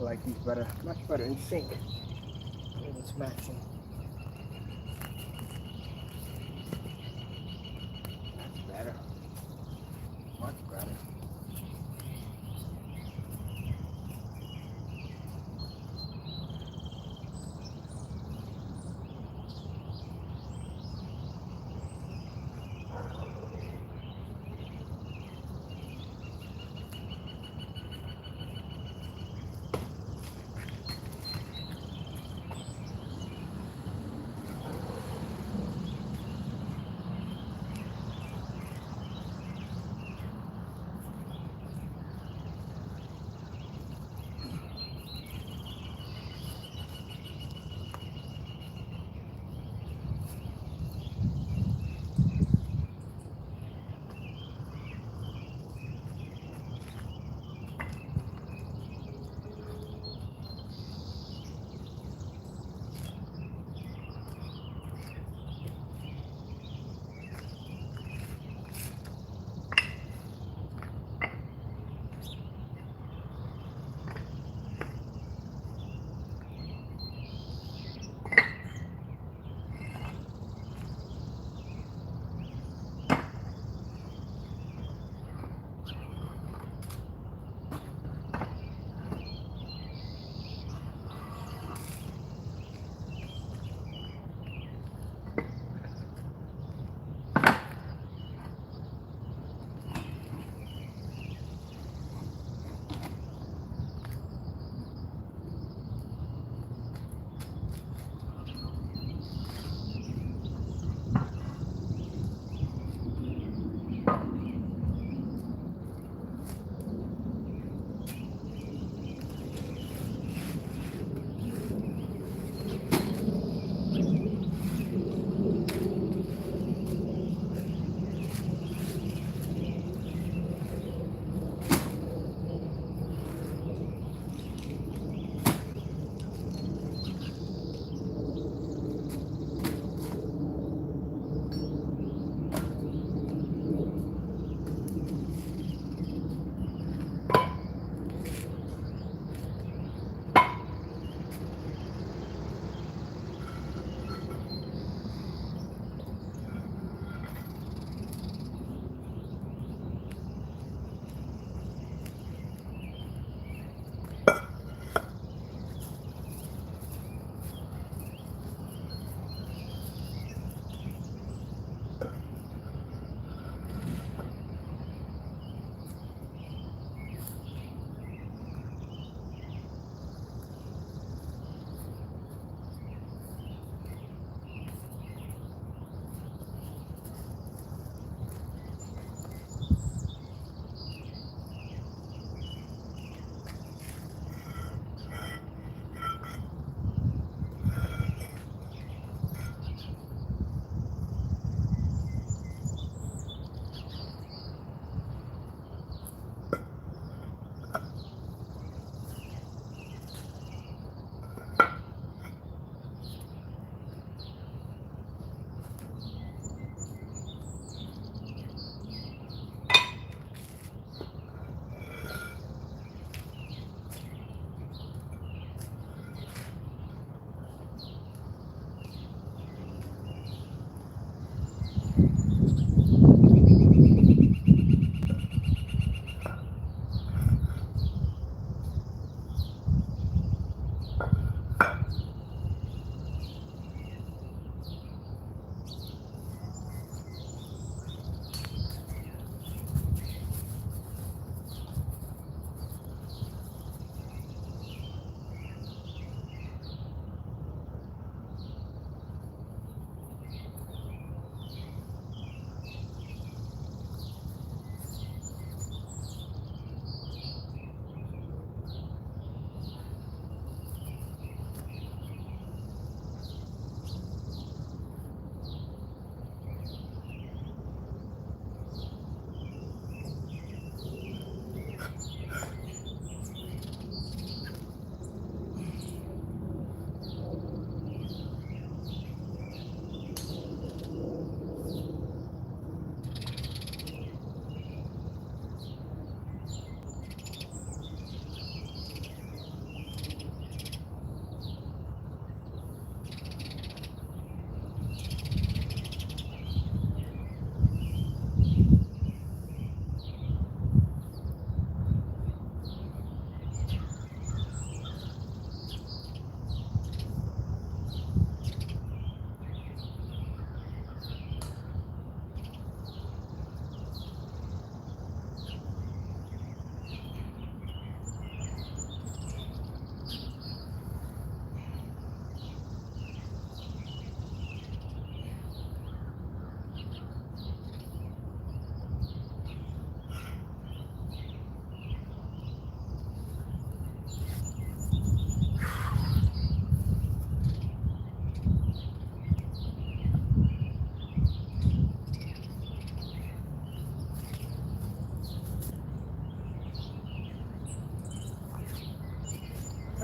S1: feel like these better, much better in sync. And it's matching. That's better. Much better.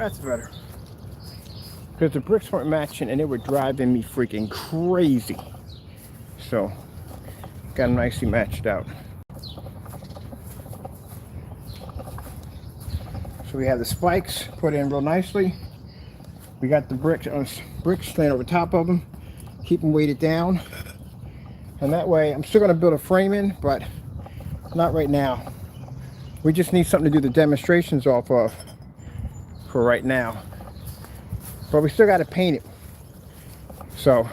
S1: That's better. Because the bricks weren't matching and they were driving me freaking crazy. So, got them nicely matched out. So we have the spikes put in real nicely. We got the bricks laying over top of them. Keep them weighted down. And that way, I'm still going to build a frame in, but not right now. We just need something to do the demonstrations off of for right now. But we still got to paint it. So,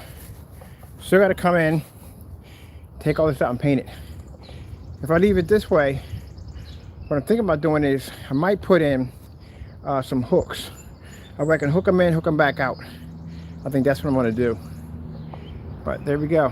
S1: still got to come in, take all this out and paint it. If I leave it this way, what I'm thinking about doing is I might put in some hooks. I can hook them in, hook them back out. I think that's what I'm going to do. But there we go.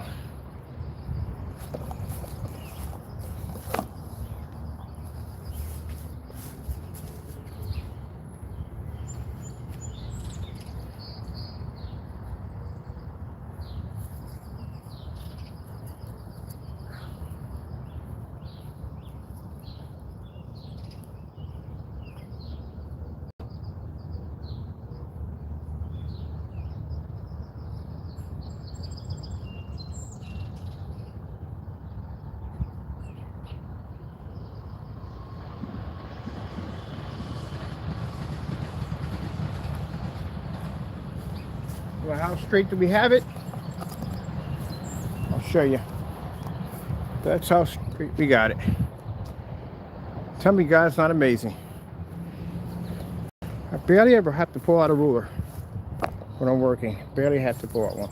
S1: Well, how straight do we have it? I'll show you. That's how straight we got it. Tell me, guys, not amazing. I barely ever have to pull out a ruler when I'm working. Barely have to pull out one.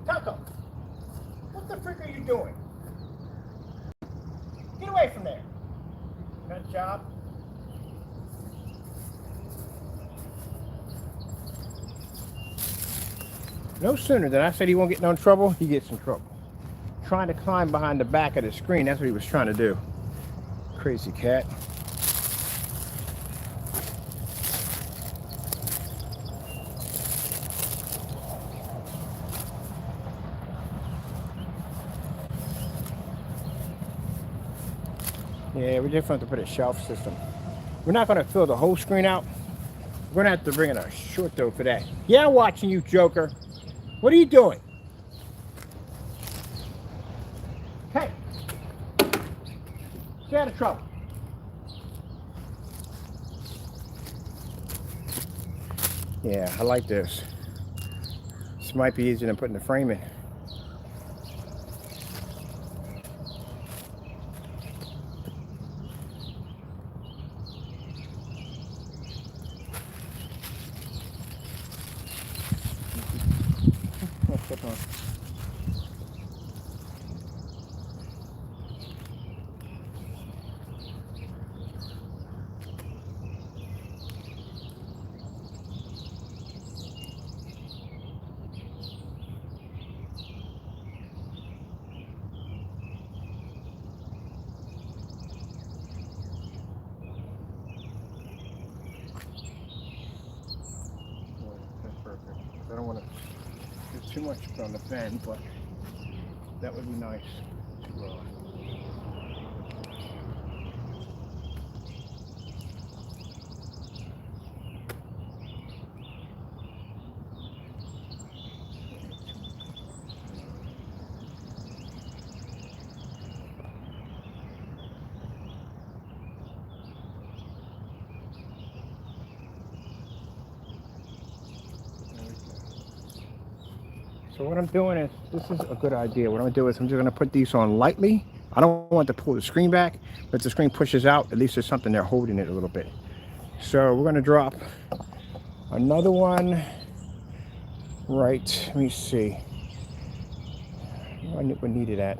S1: Taco, what the frick are you doing? Get away from there. Good job. No sooner than I said he won't get no trouble, he gets in trouble. Trying to climb behind the back of the screen, that's what he was trying to do. Crazy cat. Yeah, we definitely have to put a shelf system. We're not going to fill the whole screen out. We're going to have to bring in a short though for that. Yeah, I'm watching you, Joker. What are you doing? Hey! Stay out of trouble. Yeah, I like this. This might be easier than putting the frame in. I don't want to do too much on the bend, but that would be nice to So what I'm doing is, this is a good idea. What I'm going to do is I'm just going to put these on lightly. I don't want to pull the screen back, but if the screen pushes out, at least there's something there holding it a little bit. So we're going to drop another one right, let me see. What needed at?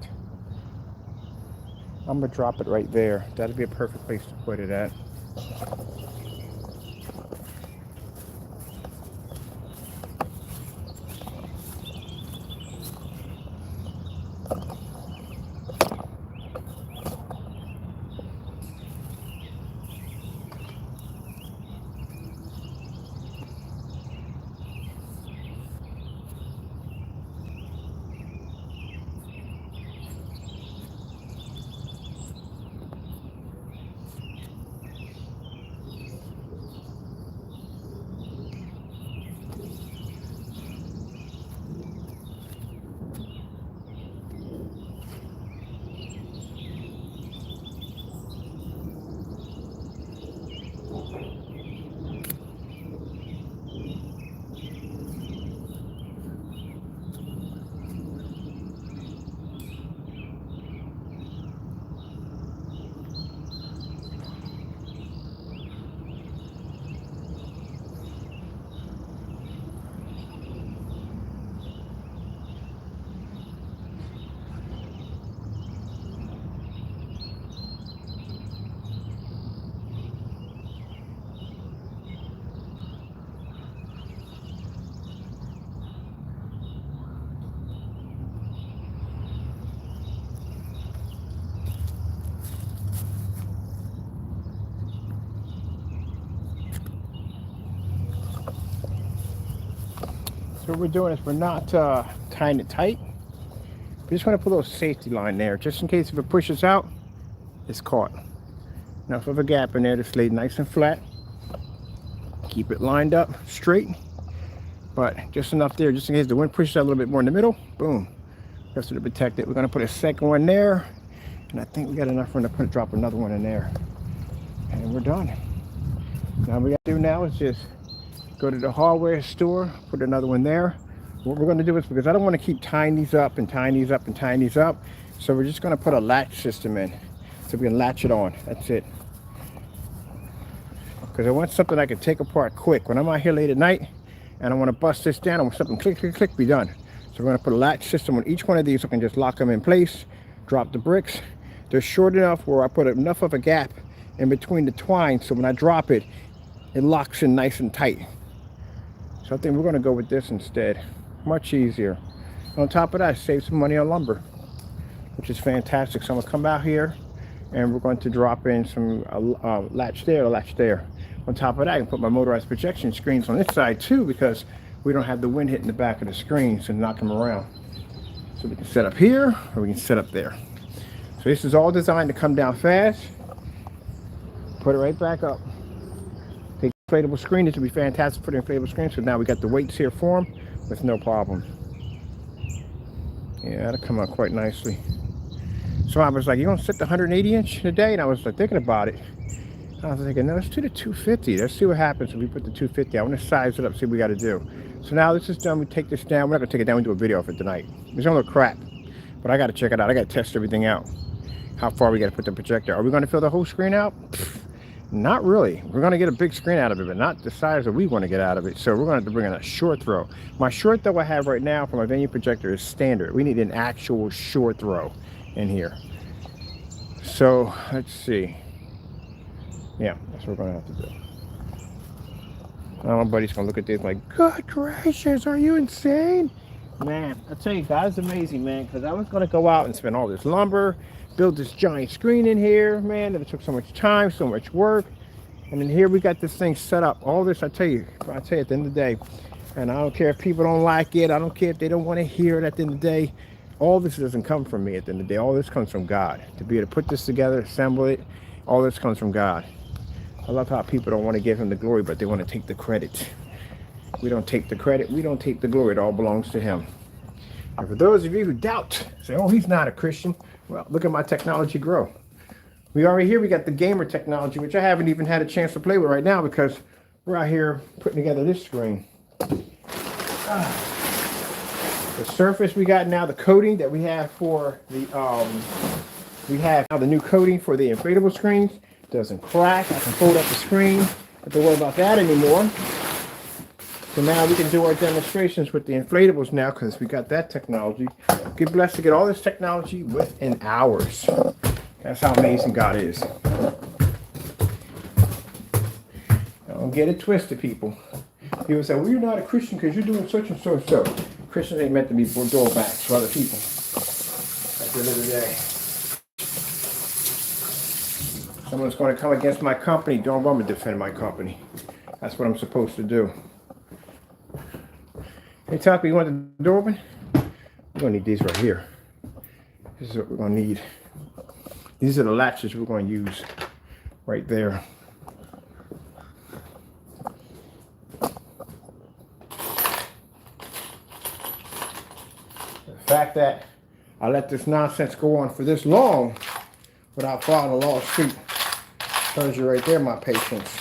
S1: I'm going to drop it right there. That'd be a perfect place to put it at. So what we're doing is we're not tying it tight. We just want to put a little safety line there, just in case if it pushes out, it's caught. Enough of a gap in there to stay nice and flat. Keep it lined up straight, but just enough there, just in case the wind pushes out a little bit more in the middle. Boom, just to protect it. We're going to put a second one there, and I think we got enough room to drop another one in there, and we're done. Now what we got to do now is just go to the hardware store, put another one there. What we're going to do is, because I don't want to keep tying these up and tying these up and tying these up, so we're just going to put a latch system in so we can latch it on. That's it. Because I want something I can take apart quick. When I'm out here late at night and I want to bust this down, I want something click, click, click, be done. So we're going to put a latch system on each one of these so I can just lock them in place, drop the bricks. They're short enough where I put enough of a gap in between the twine so when I drop it, it locks in nice and tight. So I think we're going to go with this instead. Much easier. On top of that, I save some money on lumber, which is fantastic. So I'm going to come out here and we're going to drop in some latch there, latch there. On top of that, I can put my motorized projection screens on this side too, because we don't have the wind hitting the back of the screens and knock them around. So we can set up here or we can set up there. So this is all designed to come down fast. Put it right back up. Take the inflatable screen. This would be fantastic for the inflatable screen. So now we got the weights here for them with no problem. Yeah, that'll come out quite nicely. So I was like, you gonna set the 180 inch today? And I was like thinking about it. I was thinking, no, let's do the 250. Let's see what happens if we put the 250. I want to size it up, see what we got to do. So now this is done. We take this down. We're not going to take it down. We do a video of it tonight. There's no little crap, but I got to check it out. I got to test everything out. How far we got to put the projector. Are we going to fill the whole screen out? Pfft, not really. We're going to get a big screen out of it, but not the size that we want to get out of it. So we're going to have to bring in a short throw. My short throw I have right now for my venue projector is standard. We need an actual short throw in here. So let's see. Yeah, that's what we're going to have to do. Now my buddy's going to look at this like, good gracious, are you insane? Man, I tell you, guys, it's amazing, man, because I was going to go out and spend all this lumber, build this giant screen in here, man, it took so much time, so much work. And then here we got this thing set up. All this, I tell you at the end of the day, and I don't care if people don't like it, I don't care if they don't want to hear it at the end of the day, all this doesn't come from me at the end of the day. All this comes from God. To be able to put this together, assemble it, all this comes from God. I love how people don't want to give him the glory, but they want to take the credit. We don't take the credit. We don't take the glory. It all belongs to him. And for those of you who doubt, say, oh, he's not a Christian. Well, look at my technology grow. We already here, we got the gamer technology, which I haven't even had a chance to play with right now because we're out here putting together this screen. The surface we got now, the coating that we have for the, we have now the new coating for the inflatable screens. Doesn't crack. I can fold up the screen. Don't have to worry about that anymore. So now we can do our demonstrations with the inflatables now because we got that technology. Get blessed to get all this technology within hours. That's how amazing God is. Don't get it twisted, people. People say, well, you're not a Christian because you're doing such and so and so. Christians ain't meant to be drawbacks for other people. At the end of the day. Someone's going to come against my company. Don't want me to defend my company. That's what I'm supposed to do. Hey, Tucker, you want the door open? We're going to need these right here. This is what we're going to need. These are the latches we're going to use right there. The fact that I let this nonsense go on for this long without following a lawsuit tells you right there my patience.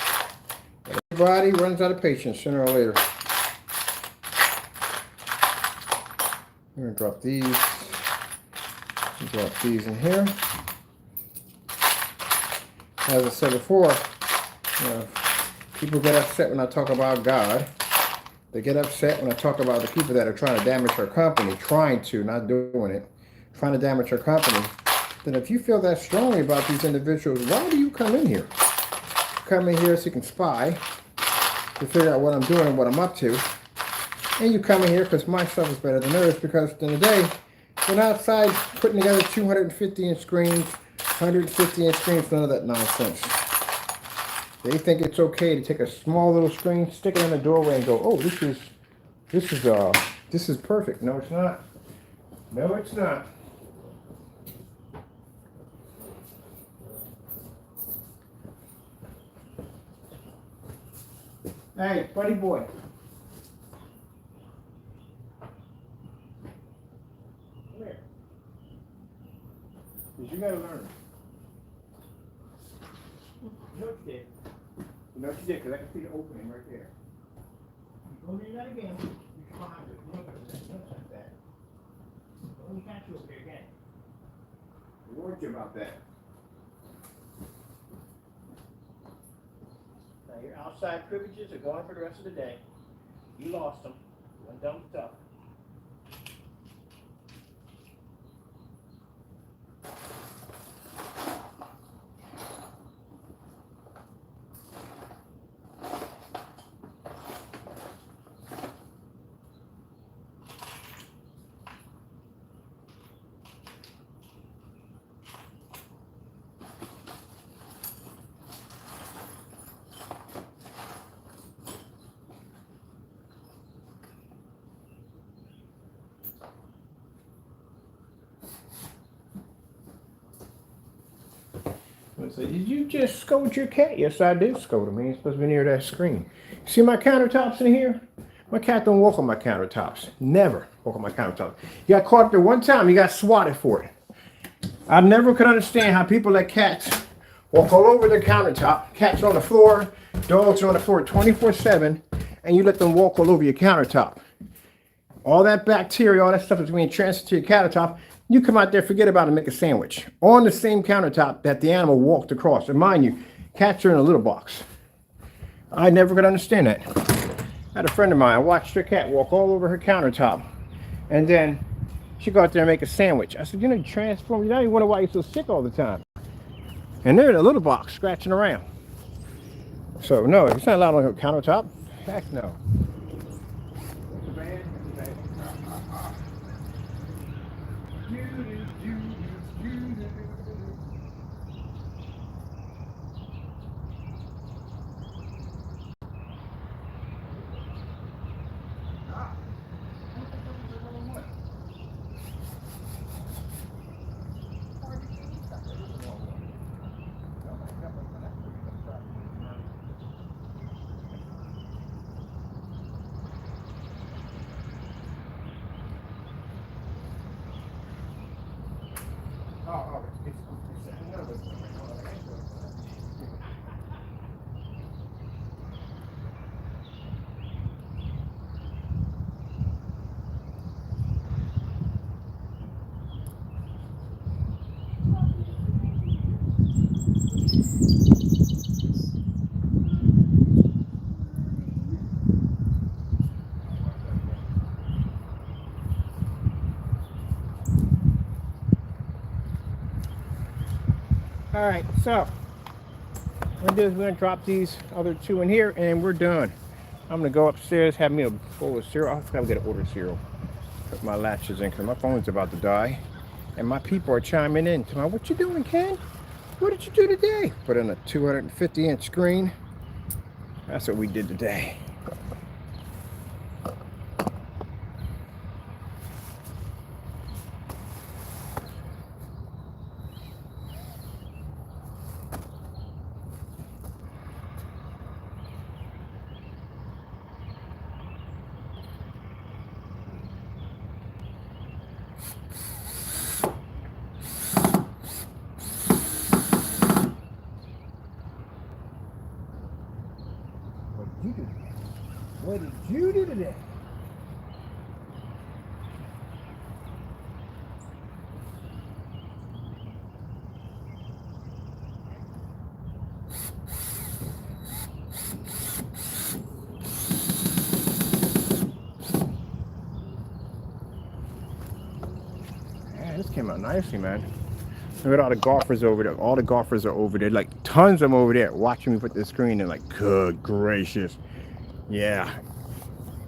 S1: Everybody runs out of patience sooner or later. We're going to drop these. Drop these in here. As I said before, people get upset when I talk about God. They get upset when I talk about the people that are trying to damage our company, not doing it, trying to damage our company. Then if you feel that strongly about these individuals, why do you come in here? Come in here so you can spy, to figure out what I'm doing and what I'm up to. And you come in here because my stuff is better than theirs, because at the end of the day, we're not outside putting together 250-inch screens, 150-inch screens, none of that nonsense. They think it's okay to take a small little screen, stick it in the doorway and go, oh, this is This is perfect. No, it's not. No, it's not. Hey, buddy boy. Come here. Because you gotta learn. You know what you did? You know what you did? Because I can see the opening right there. Don't do that again. You can find it. Look at that. Don't touch that. Don't catch you over there again. I warned you about that. Now your outside privileges are gone for the rest of the day. You lost them. You went dumb stuff. Say, did you just scold your cat? Yes, I did scold him. He ain't supposed to be near that screen. See my countertops in here? My cat don't walk on my countertops. Never walk on my countertops. He got caught up there one time. He got swatted for it. I never could understand how people let cats walk all over their countertop. Cats on the floor, dogs are on the floor 24/7, and you let them walk all over your countertop. All that bacteria, all that stuff is being transferred to your countertop. You come out there, forget about it, and make a sandwich on the same countertop that the animal walked across. And mind you, cats are in a little box. I never could understand that. I had a friend of mine, I watched her cat walk all over her countertop. And then she go out there and make a sandwich. I said, you know, you transform, you don't even wonder why you're so sick all the time. And they're in a little box, scratching around. So no, it's not allowed on her countertop. Heck no. All right, so what we're going to drop these other two in here, and we're done. I'm going to go upstairs, have me a bowl of cereal. I forgot to get an order cereal. Put my latches in because my phone's about to die. And my people are chiming in. Tell me, what you doing, Ken? What did you do today? Put in a 250-inch screen. That's what we did today. What did you do today? Man, this came out nicely, man. Look at all the golfers over there. All the golfers are over there. Like tons of them over there watching me put the screen in. Like, good gracious. Yeah.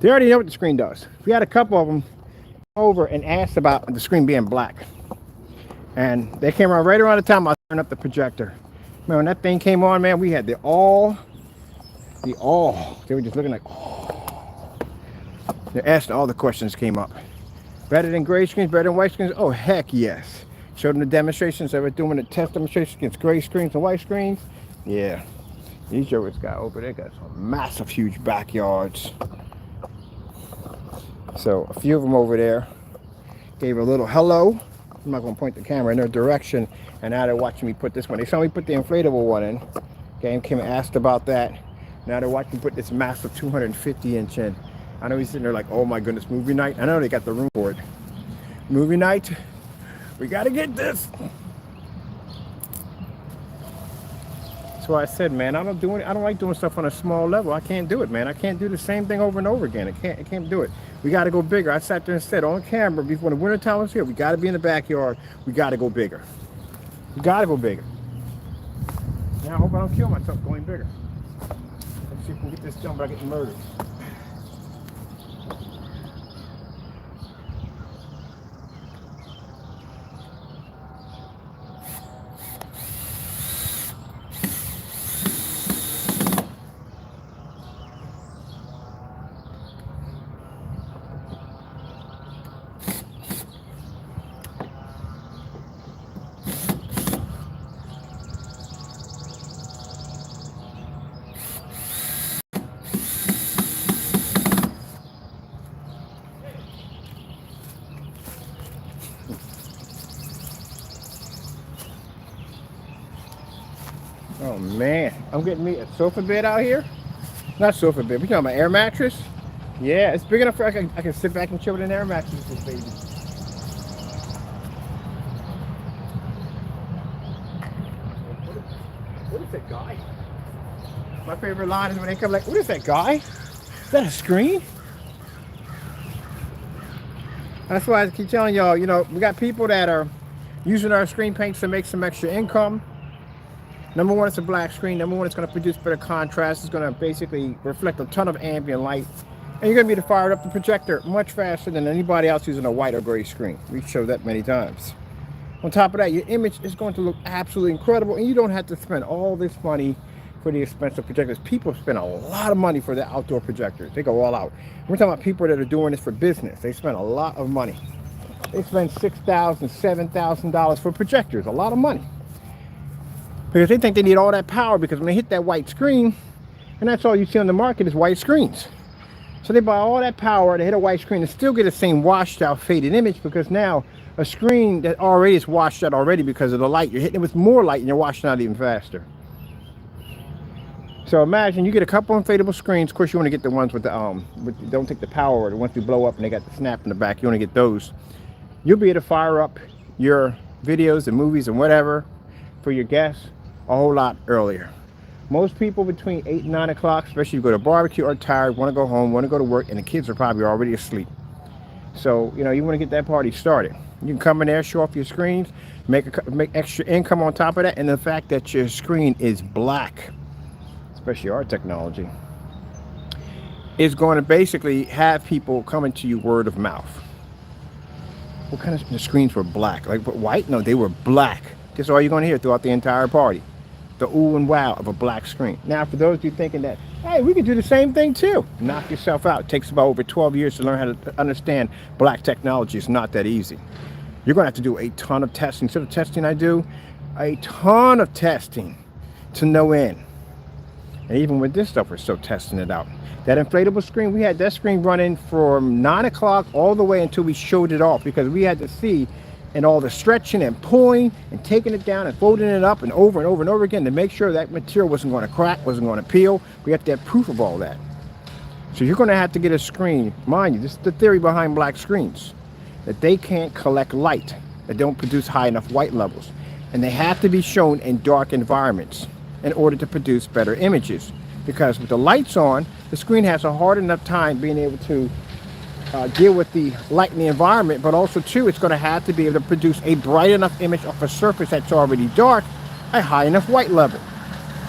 S1: They already know what the screen does. We had a couple of them over and asked about the screen being black. And they came around right around the time I turned up the projector. Man, when that thing came on, man, we had the all. They were just looking like, oh. They're asking all the questions came up. Better than gray screens, better than white screens? Oh, heck yes. Showed them the demonstrations. They were doing the test demonstrations against gray screens and white screens. Yeah. These jokers got over there, got some massive, huge backyards. So a few of them over there gave a little hello. I'm not going to point the camera in their direction. And now they're watching me put this one. They saw me put the inflatable one in. Game came and asked about that. Now they're watching me put this massive 250-inch in. I know he's sitting there like, oh my goodness, movie night. I know they got the room for it. Movie night. We got to get this. That's why I said, man, I don't like doing stuff on a small level. I can't do it, man. I can't do the same thing over and over again. I can't do it. We got to go bigger. I sat there and said on camera before the winter time was here, we got to be in the backyard. We got to go bigger. We got to go bigger. Now I hope I don't kill myself going bigger. Let's see if we can get this done without getting murdered. Oh man, I'm getting me a sofa bed out here. Not sofa bed, we talking about air mattress. Yeah, it's big enough for I can sit back and chill with an air mattress with this baby. What is that guy? My favorite line is when they come like, what is that guy? Is that a screen? That's why I keep telling y'all, you know, we got people that are using our screen paints to make some extra income. Number one, it's a black screen. Number one, it's going to produce better contrast. It's going to basically reflect a ton of ambient light. And you're going to be able to fire up the projector much faster than anybody else using a white or gray screen. We've showed that many times. On top of that, your image is going to look absolutely incredible, and you don't have to spend all this money for the expensive projectors. People spend a lot of money for the outdoor projectors. They go all out. We're talking about people that are doing this for business. They spend a lot of money. They spend $6,000, $7,000 for projectors. A lot of money. Because they think they need all that power, because when they hit that white screen, and that's all you see on the market is white screens. So they buy all that power to hit a white screen and still get the same washed out faded image, because now a screen that already is washed out already because of the light, you're hitting it with more light and you're washing out even faster. So imagine you get a couple inflatable screens. Of course you want to get the ones with the don't take the power, or the ones you blow up and they got the snap in the back. You want to get those. You'll be able to fire up your videos and movies and whatever for your guests a whole lot earlier. Most people between 8 and 9 o'clock, especially if you go to barbecue, are tired, want to go home, want to go to work, and the kids are probably already asleep. So, you know, you want to get that party started. You can come in there, show off your screens, make extra income on top of that, and the fact that your screen is black, especially our technology, is going to basically have people coming to you word of mouth. What kind of the screens were black? Like white? No, they were black. That's all you're going to hear throughout the entire party. The ooh and wow of a black screen. Now, for those of you thinking that, hey, we can do the same thing too, knock yourself out. It takes about over 12 years to learn how to understand black technology. It's not that easy. You're going to have to do a ton of testing. Instead of testing I do, a ton of testing to no end. And even with this stuff, we're still testing it out. That inflatable screen, we had that screen running from 9 o'clock all the way until we showed it off, because we had to see, and all the stretching and pulling and taking it down and folding it up and over and over and over again to make sure that material wasn't going to crack, wasn't going to peel. We have to have proof of all that. So you're going to have to get a screen. Mind you, this is the theory behind black screens, that they can't collect light, that don't produce high enough white levels. And they have to be shown in dark environments in order to produce better images. Because with the lights on, the screen has a hard enough time being able to deal with the light in the environment, but also too, it's going to have to be able to produce a bright enough image off a surface that's already dark, a high enough white level.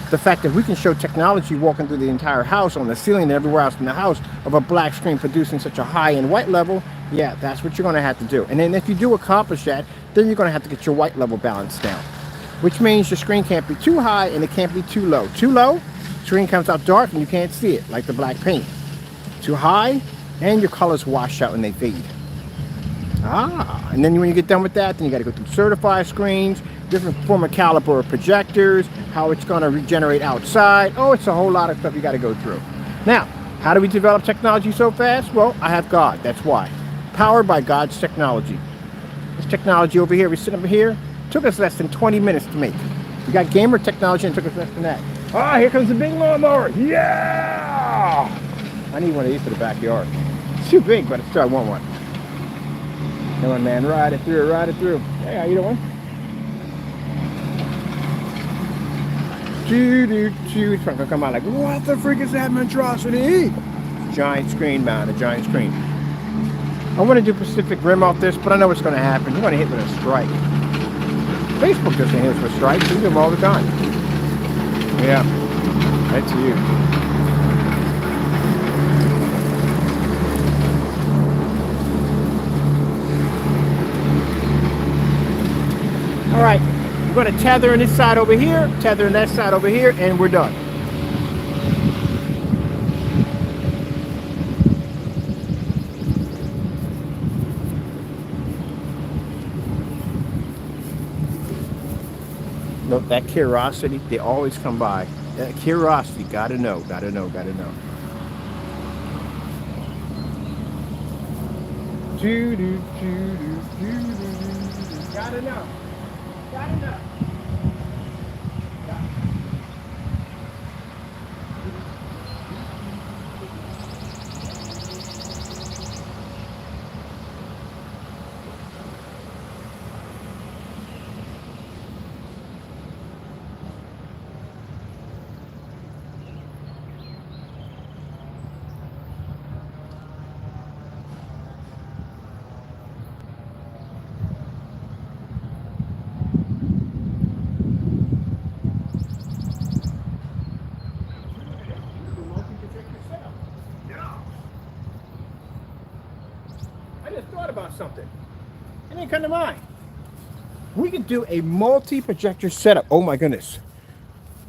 S1: The fact that we can show technology walking through the entire house, on the ceiling and everywhere else in the house, of a black screen producing such a high and white level, yeah, that's what you're going to have to do. And then if you do accomplish that, then you're going to have to get your white level balance down, which means your screen can't be too high and it can't be too low. Too low, screen comes out dark and you can't see it, like the black paint. Too high, and your colors wash out and they fade. Ah, and then when you get done with that, then you got to go through certify screens, different form of caliber of projectors, how it's going to regenerate outside. Oh, it's a whole lot of stuff you got to go through. Now, how do we develop technology so fast? Well, I have God, that's why. Powered by God's technology. This technology over here, we're sitting over here, took us less than 20 minutes to make. We got gamer technology and it took us less than that. Ah, here comes the big lawnmower. Yeah! I need one of these for the backyard. It's too big, but still I want one. Come on, man, ride it through, ride it through. Hey, how you doing? It's gonna come out like, what the freak is that monstrosity? Giant screen, man, a giant screen. I want to do Pacific Rim off this, but I know what's going to happen. You're going to hit with a strike. Facebook doesn't hit us with strikes. We do them all the time. Yeah, that's you. All right, we're going to tether in this side over here, tether in that side over here, and we're done. Look, that curiosity, they always come by. That curiosity, gotta know, gotta know, gotta know. Gotta know, gotta know. I just thought about something. It didn't come to mind. We could do a multi-projector setup. Oh my goodness.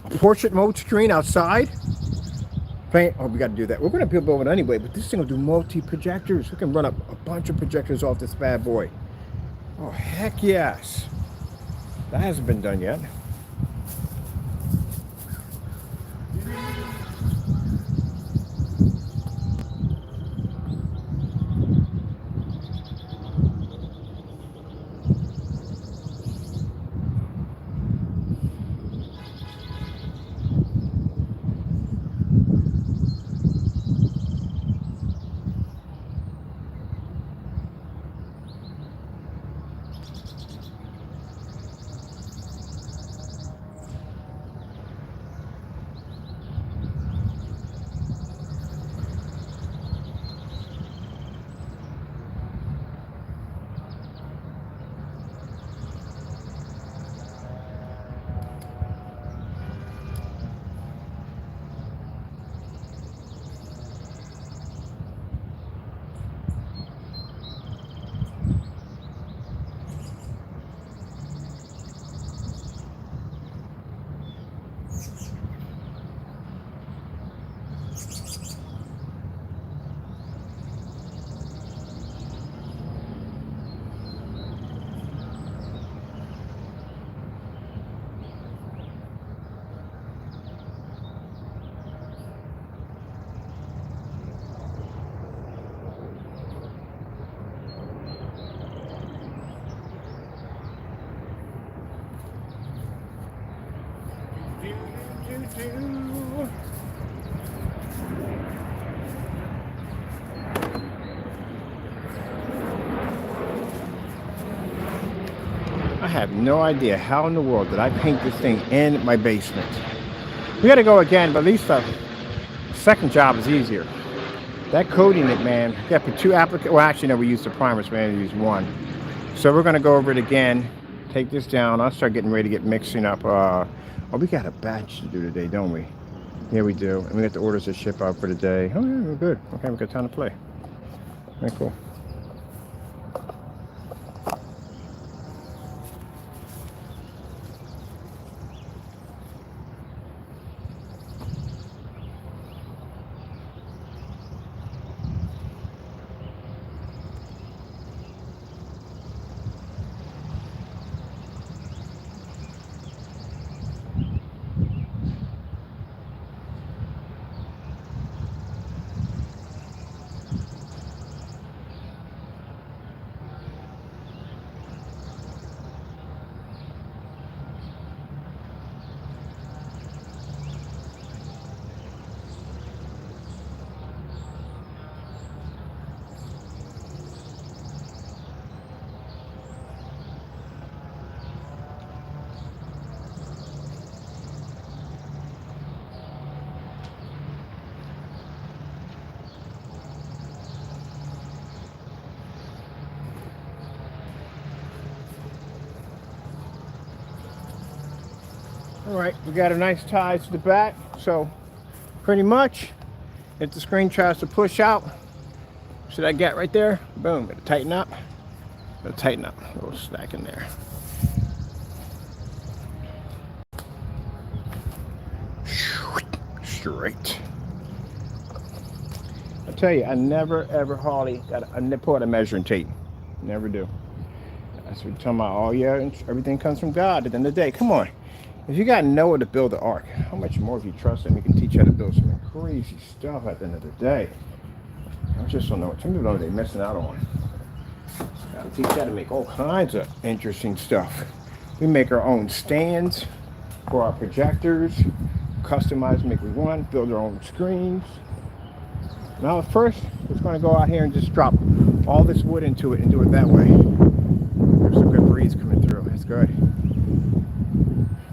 S1: A portrait mode screen outside. Oh, we got to do that. We're going to build it anyway, but this thing will do multi-projectors. We can run up a bunch of projectors off this bad boy. Oh, heck yes. That hasn't been done yet. I have no idea how in the world did I paint this thing in my basement. We got to go again, but at least the second job is easier. That coating it, man, you got to put two applicants. Well, actually, no, we used the primers, man, we used one. So we're going to go over it again, take this down. I'll start getting ready to get mixing up. Oh, we got a batch to do today, don't we? Yeah, we do. And we got the orders to ship out for today. Oh, yeah, we're good. Okay, we got time to play. Very cool. All right, we got a nice tie to the back. So pretty much, if the screen tries to push out, see that gap right there? Boom, gotta tighten up. Gotta tighten up, a little slack in there. Straight. I tell you, I never ever hardly pull out a measuring tape. Never do. That's what you're talking about. Oh yeah, everything comes from God at the end of the day. Come on. If you got Noah to build the ark, how much more if you trust him, he can teach you how to build some crazy stuff at the end of the day. I just don't know. Some people don't know what they're missing out on. Gotta teach you how to make all kinds of interesting stuff. We make our own stands for our projectors, customize, make we want, build our own screens. Now first, we're just gonna go out here and just drop all this wood into it and do it that way. There's some good breeze coming through. That's good.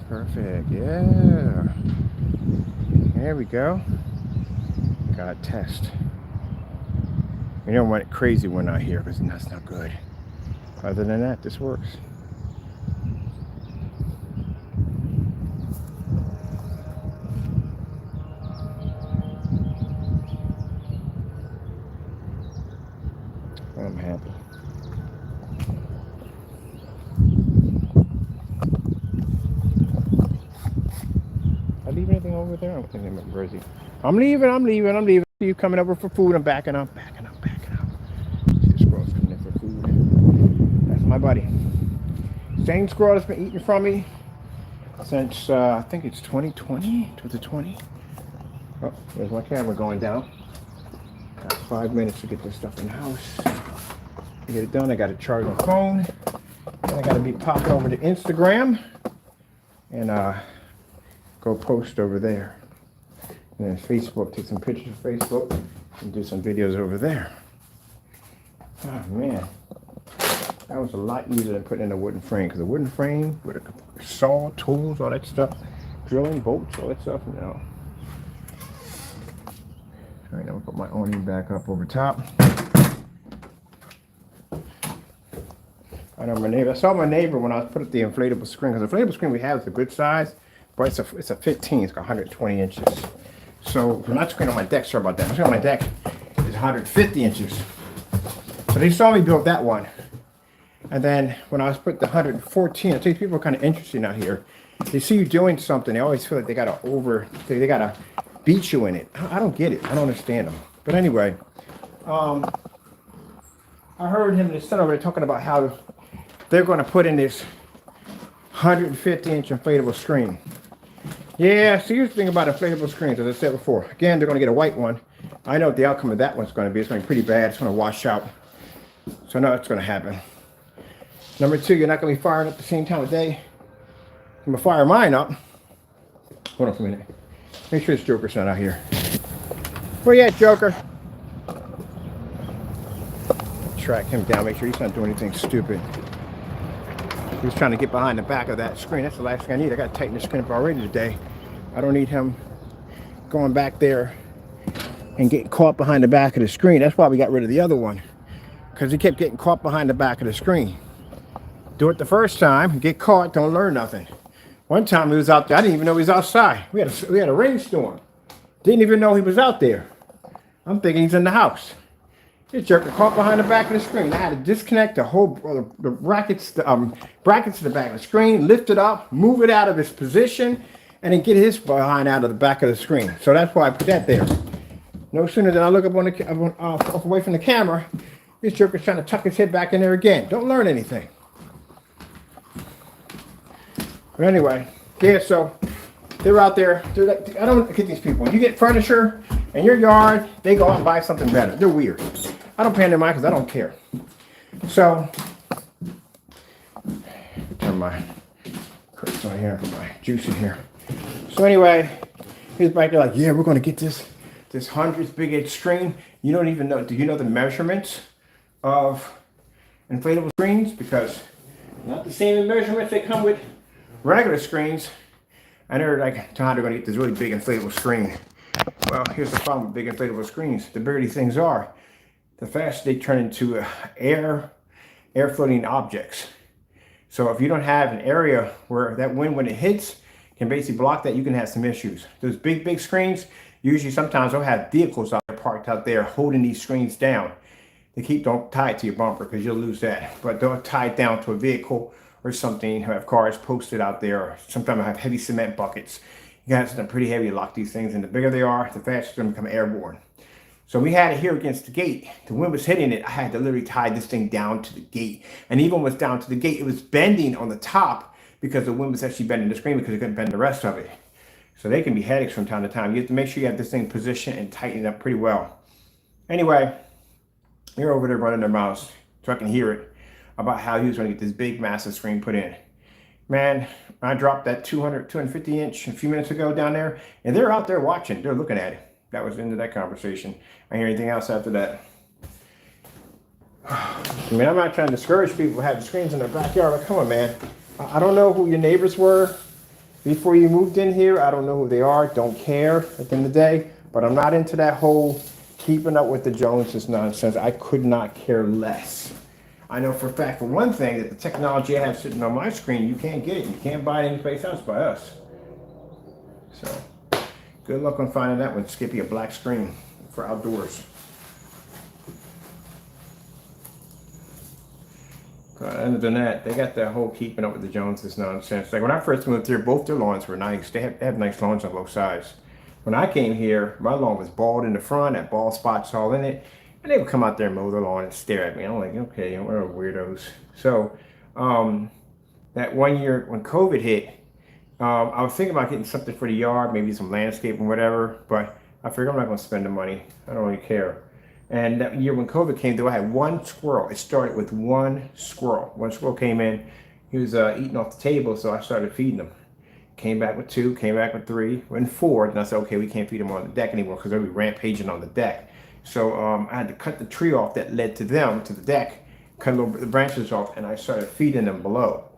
S1: Perfect. Yeah. There we go. Gotta test. We don't want it crazy one out here because that's not good. Other than that, this works. I'm happy. I leave anything over there? I'm thinking about Jersey. I'm leaving. See you coming over for food. I'm backing up. See the squirrels coming in for food. That's my buddy. Same squirrel that's been eating from me since I think it's 2020. 2020. Oh, there's my camera going down. Got 5 minutes to get this stuff in the house. To get it done, I got to charge my phone. And I got to be popping over to Instagram and go post over there. And then Facebook, take some pictures of Facebook and do some videos over there. Oh man, that was a lot easier than putting in a wooden frame, because a wooden frame with a saw, tools, all that stuff, drilling, bolts, all that stuff, you know. All right, now we'll put my awning back up over top. I know my neighbor. I saw my neighbor when I put up the inflatable screen, because the inflatable screen we have is a good size, but it's a 15. It's got 120 inches. So I'm not screen on my deck. Sorry about that. My screen on my deck is 150 inches. So they saw me build that one, and then when I was put the 114, I think people are kind of interesting out here. They see you doing something, they always feel like they gotta beat you in it. I don't get it. I don't understand them. But anyway, I heard him and his son over there talking about how they're going to put in this 150-inch inflatable screen. Yeah, so here's the thing about inflatable screens, as I said before. Again, they're going to get a white one. I know what the outcome of that one's going to be. It's going to be pretty bad. It's going to wash out. So I know it's going to happen. Number two, you're not going to be firing at the same time of day. I'm going to fire mine up. Hold on for a minute. Make sure this Joker's not out here. Where you at, Joker? Track him down. Make sure he's not doing anything stupid. He's trying to get behind the back of that screen. That's the last thing I need. I got to tighten the screen up already today. I don't need him going back there and getting caught behind the back of the screen. That's why we got rid of the other one, because he kept getting caught behind the back of the screen. Do it the first time, get caught, don't learn nothing. One time he was out there, I didn't even know he was outside. We had a rainstorm. Didn't even know he was out there. I'm thinking he's in the house. This jerk caught behind the back of the screen. I had to disconnect the whole the brackets to the back of the screen, lift it up, move it out of its position, and then get his behind out of the back of the screen. So that's why I put that there. No sooner than I look up on the away from the camera, this jerk is trying to tuck his head back in there again. Don't learn anything. But anyway, yeah. So they're out there. They're like, I don't get these people. When you get furniture in your yard, they go out and buy something better. They're weird. I don't pay them mind because I don't care. So, turn my curtains on here, put my juice in here. So anyway, he's back there like, yeah, we're going to get this 100th big edge screen. You don't even know. Do you know the measurements of inflatable screens? Because not the same measurements they come with regular screens. And they're like, Todd, they're going to get this really big inflatable screen. Well, here's the problem with big inflatable screens. The bigger these things are, the faster they turn into air floating objects. So if you don't have an area where that wind, when it hits, can basically block that, you can have some issues. Those big screens, usually sometimes they'll have vehicles out there parked out there holding these screens down. Don't tie it to your bumper because you'll lose that. But they'll tie it down to a vehicle or something, have cars posted out there, or sometimes have heavy cement buckets. You got something pretty heavy to lock these things, and the bigger they are, the faster they're gonna become airborne. So we had it here against the gate. The wind was hitting it. I had to literally tie this thing down to the gate. And even when it's down to the gate, it was bending on the top because the wind was actually bending the screen because it couldn't bend the rest of it. So they can be headaches from time to time. You have to make sure you have this thing positioned and tightened up pretty well. Anyway, they're over there running their mouths so I can hear it about how he was going to get this big, massive screen put in. Man, I dropped that 250 inch a few minutes ago down there, and they're out there watching. They're looking at it. That was the end of that conversation. I hear anything else after that. I mean, I'm not trying to discourage people who have screens in their backyard, but come on, man. I don't know who your neighbors were before you moved in here. I don't know who they are. Don't care at the end of the day. But I'm not into that whole keeping up with the Joneses nonsense. I could not care less. I know for a fact, for one thing, that the technology I have sitting on my screen, you can't get it. You can't buy it anyplace else by us. So, good luck on finding that one, Skippy, a black screen for outdoors. Other than that, they got that whole keeping up with the Joneses nonsense. Like when I first moved here, both their lawns were nice. They have nice lawns on both sides. When I came here, my lawn was bald in the front, had bald spots all in it. And they would come out there and mow the lawn and stare at me. I'm like, okay, we're weirdos. So that one year when COVID hit, I was thinking about getting something for the yard, maybe some landscape and whatever, but I figured I'm not going to spend the money. I don't really care. And that year when COVID came through, I had one squirrel. It started with one squirrel. One squirrel came in. He was eating off the table, so I started feeding him. Came back with 2, came back with 3, went 4. And I said, okay, we can't feed them on the deck anymore because they'll be rampaging on the deck. So I had to cut the tree off that led to the deck, cut the branches off, and I started feeding them below.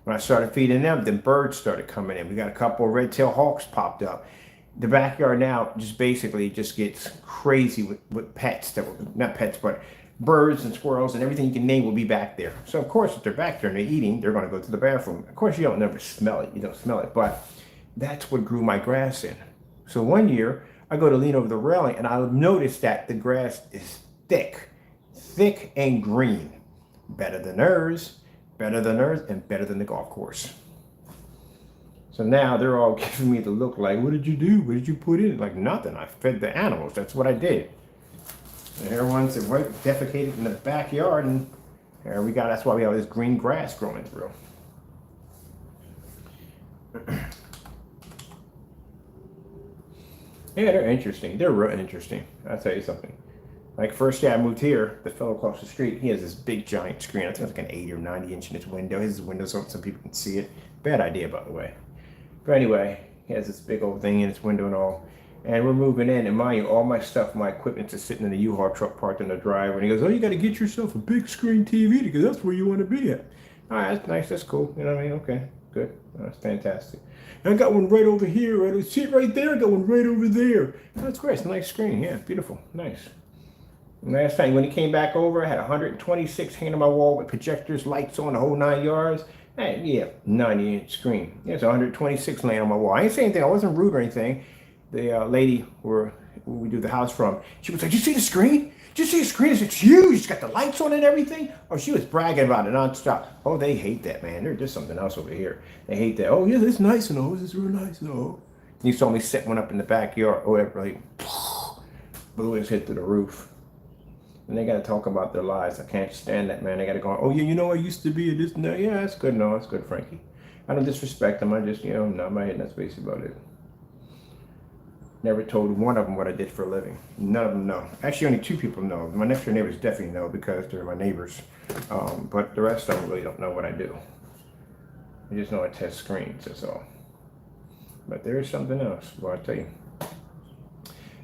S1: When I started feeding them, then birds started coming in. We got a couple of red-tailed hawks popped up. The backyard now just basically just gets crazy with pets, not pets, but birds and squirrels and everything you can name will be back there. So of course, if they're back there and they're eating, they're going to go to the bathroom. Of course, you don't never smell it. You don't smell it, but that's what grew my grass in. So one year, I go to lean over the railing and I noticed that the grass is thick and green. Better than theirs, and better than the golf course. So now they're all giving me the look like, what did you do? What did you put in? Like, nothing. I fed the animals. That's what I did. And everyone's defecated in the backyard, and there we go. That's why we have this green grass growing through. Yeah, they're interesting. They're real interesting. I'll tell you something. Like, first day I moved here, the fellow across the street, he has this big giant screen. I think it's like an 80 or 90 inch in his window. His window's open so people can see it. Bad idea, by the way. But anyway, he has this big old thing in his window and all. And we're moving in, and mind you, all my stuff, my equipment's just sitting in the U-Haul truck parked in the driveway. And he goes, oh, you got to get yourself a big screen TV because that's where you want to be at. All right, that's nice, that's cool. You know what I mean? Okay, good. That's fantastic. And I got one right over here. Right, see it right there? I got one right over there. That's great. It's a nice screen. Yeah, beautiful. Nice. And last time, when he came back over, I had 126 hanging on my wall with projectors, lights on, the whole 9 yards. Hey, yeah, 90-inch screen. There's 126 laying on my wall. I ain't saying anything. I wasn't rude or anything. The lady who we do the house from, she was like, did you see the screen? Did you see the screen? It's huge. It's got the lights on and everything. Oh, she was bragging about it nonstop. Oh, they hate that, man. They're just something else over here. They hate that. Oh, yeah, it's nice and all. This is real nice and all. You saw me set one up in the backyard. Oh, it like blew his head through the roof. And they got to talk about their lives. I can't stand that, man. They got to go, oh, yeah, you know, I used to be a this and that. Yeah, that's good. No, that's good, Frankie. I don't disrespect them. I just, nod my head. That's basically about it. Never told one of them what I did for a living. None of them know. Actually, only 2 people know. My next door neighbors definitely know because they're my neighbors. But the rest of them really don't know what I do. They just know I test screens, that's all. But there is something else. Well, I'll tell you.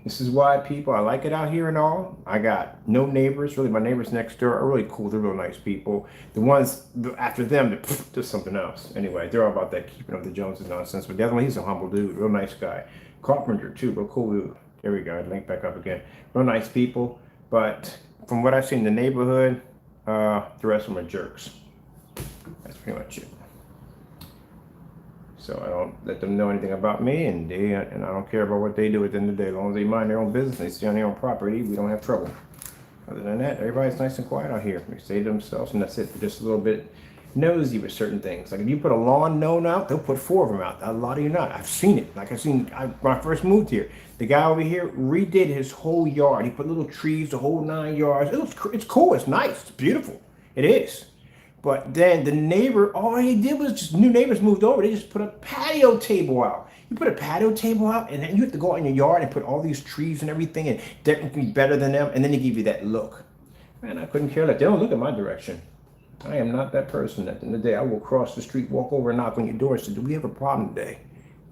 S1: This is why, people, I like it out here and all. I got no neighbors. Really, my neighbors next door are really cool. They're real nice people. The ones after them, they're just something else. Anyway, they're all about that keeping up the Joneses nonsense. But the other one, he's a humble dude, real nice guy. Carpenter, too, real cool dude. There we go. Link back up again. Real nice people. But from what I've seen in the neighborhood, the rest of them are jerks. That's pretty much it. So I don't let them know anything about me, and I don't care about what they do at the end of the day. As long as they mind their own business, they stay on their own property, we don't have trouble. Other than that, everybody's nice and quiet out here. They stay to themselves, and that's it. They're just a little bit nosy with certain things. Like if you put a lawn gnome out, they'll put 4 of them out. A lot of you not. I've seen it. Like when I first moved here, the guy over here redid his whole yard. He put little trees, the whole 9 yards. It's cool. It's nice. It's beautiful. It is. But then the neighbor, all he did was just new neighbors moved over. They just put a patio table out. You put a patio table out, and then you have to go out in your yard and put all these trees and everything, and they're going to be better than them. And then they give you that look. Man, I couldn't care less. They don't look in my direction. I am not that person. At the end of the day, I will cross the street, walk over, and knock on your door and say, do we have a problem today?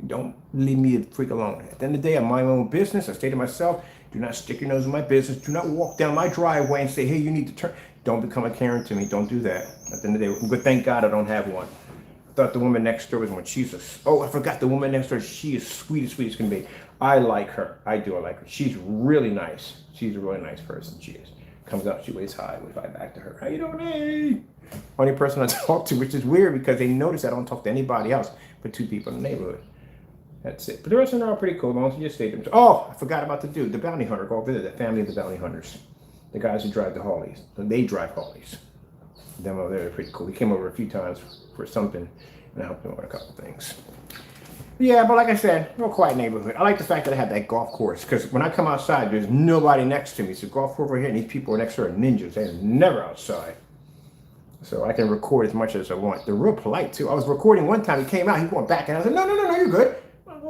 S1: Don't leave me a freak alone. At the end of the day, I mind my own business. I stay to myself. Do not stick your nose in my business. Do not walk down my driveway and say, hey, you need to turn. Don't become a Karen to me. Don't do that. At the end of the day, but thank God I don't have one. I thought the woman next door was one. I forgot the woman next door. She is sweet as can be. I like her. I do. I like her. She's really nice. She's a really nice person. She is. Comes out, she waves hi, wave hi back to her. How you doing? Hey. Only person I talk to, which is weird because they notice I don't talk to anybody else but 2 people in the neighborhood. That's it. But the rest of them are pretty cool. As long as you just stay them. Oh, I forgot about the dude, the bounty hunter. Go visit the family of the bounty hunters. The guys who drive the Harleys. They drive Harleys. Them over there are pretty cool. He came over a few times for something, and I helped him with a couple things. Yeah, but like I said, real quiet neighborhood. I like the fact that I have that golf course, because when I come outside, there's nobody next to me. So golf over here, and these people are next to are ninjas. They're never outside. So I can record as much as I want. They're real polite, too. I was recording one time. He came out. He went back, and I said, no, you're good. I'm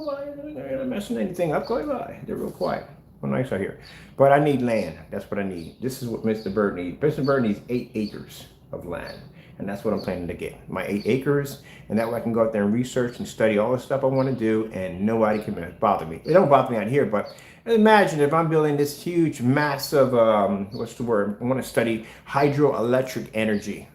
S1: not messing anything up. Go by. They're real quiet. Well, nice out here. But I need land. That's what I need. This is what Mr. Bird needs. Mr. Bird needs 8 acres of land. And that's what I'm planning to get. My 8 acres. And that way I can go out there and research and study all the stuff I want to do. And nobody can bother me. It don't bother me out here. But imagine if I'm building this huge, massive, what's the word? I want to study hydroelectric energy.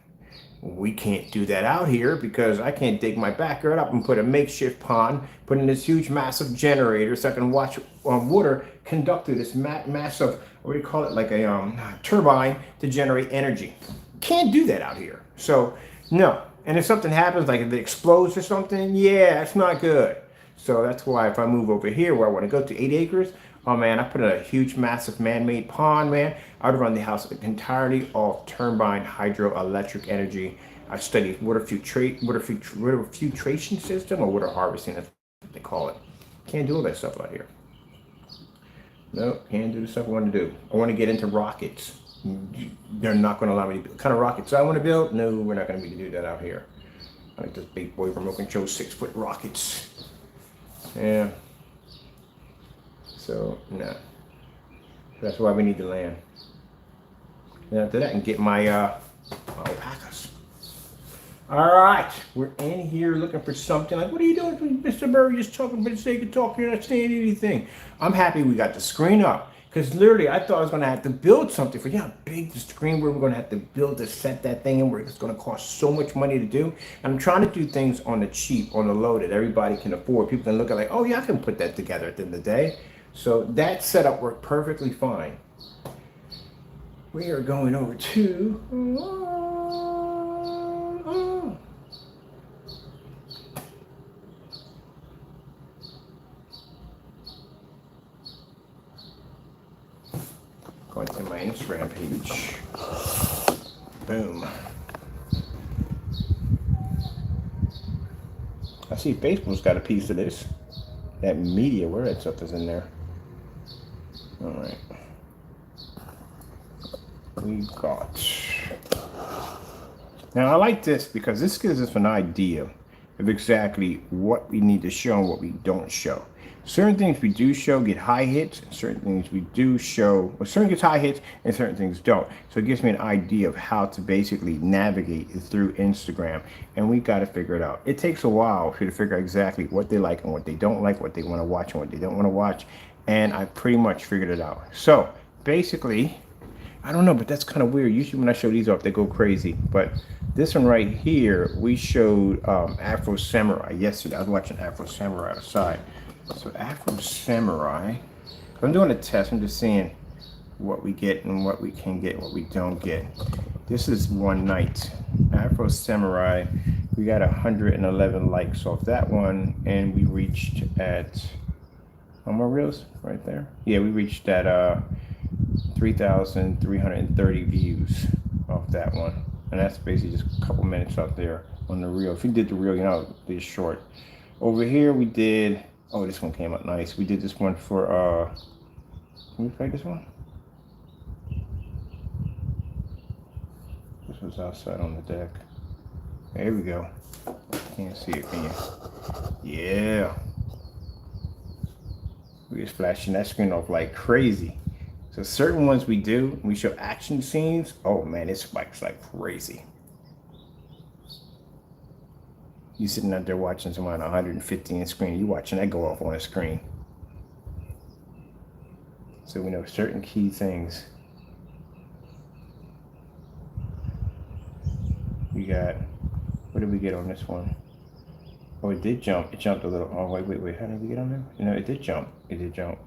S1: We can't do that out here because I can't dig my backyard up and put a makeshift pond, put in this huge, massive generator so I can watch water conduct through this massive, what do you call it, like a turbine to generate energy. Can't do that out here. So, no. And if something happens, like if it explodes or something, yeah, it's not good. So that's why if I move over here where I want to go to 8 acres, oh man, I put in a huge, massive man-made pond, man. I would run the house entirely off turbine hydroelectric energy. I studied water filtration system or water harvesting, that's what they call it. Can't do all that stuff out here. No, can't do the stuff I want to do. I want to get into rockets. They're not going to allow me to build. What kind of rockets I want to build? No, we're not going to be able to do that out here. I like this big boy remote control 6-foot rockets. Yeah. So, no. That's why we need the land. And after that, I can get my alpacas. All right. We're in here looking for something. Like, what are you doing, Mr. Bird? Just talking for the sake of talking. You're not saying anything. I'm happy we got the screen up. Because literally, I thought I was going to have to build something for, how big the screen we're going to have to build to set that thing in where it's going to cost so much money to do. And I'm trying to do things on the cheap, on the low that everybody can afford. People can look at like, oh yeah, I can put that together at the end of the day. So that setup worked perfectly fine. We are going over to going to my Instagram page. Boom. I see Facebook's got a piece of this. That media, where that stuff is in there. All right. We've got. Now I like this because this gives us an idea of exactly what we need to show and what we don't show. Certain things we do show get high hits, and certain things we do show, well, certain gets high hits and certain things don't. So it gives me an idea of how to basically navigate through Instagram, and we got to figure it out. It takes a while for you to figure out exactly what they like and what they don't like, what they want to watch and what they don't want to watch, and I pretty much figured it out. So basically, I don't know, but that's kind of weird. Usually when I show these off, they go crazy, but this one right here, we showed Afro Samurai yesterday. I was watching Afro Samurai outside. So Afro Samurai, I'm doing a test. I'm just seeing what we get and what we can get and what we don't get. This is one night. Afro Samurai We got 111 likes off that one, and we reached at how more reels right there? Yeah, we reached at 3,330 views off that one, and that's basically just a couple minutes out there on the reel. If you did the reel, you know, it's short. Over here we did. Oh, this one came out nice. We did this one for. Can we play this one? This was outside on the deck. There we go. Can't see it, can you? Yeah. We just flashing that screen off like crazy. So certain ones we do, we show action scenes. Oh man, it spikes like crazy. You sitting out there watching someone on 150 inch screen, you watching that go off on a screen. So we know certain key things. We got, what did we get on this one? Oh, it did jump. It jumped a little. Oh, wait. How did we get on there? You know, it did jump. It did jump.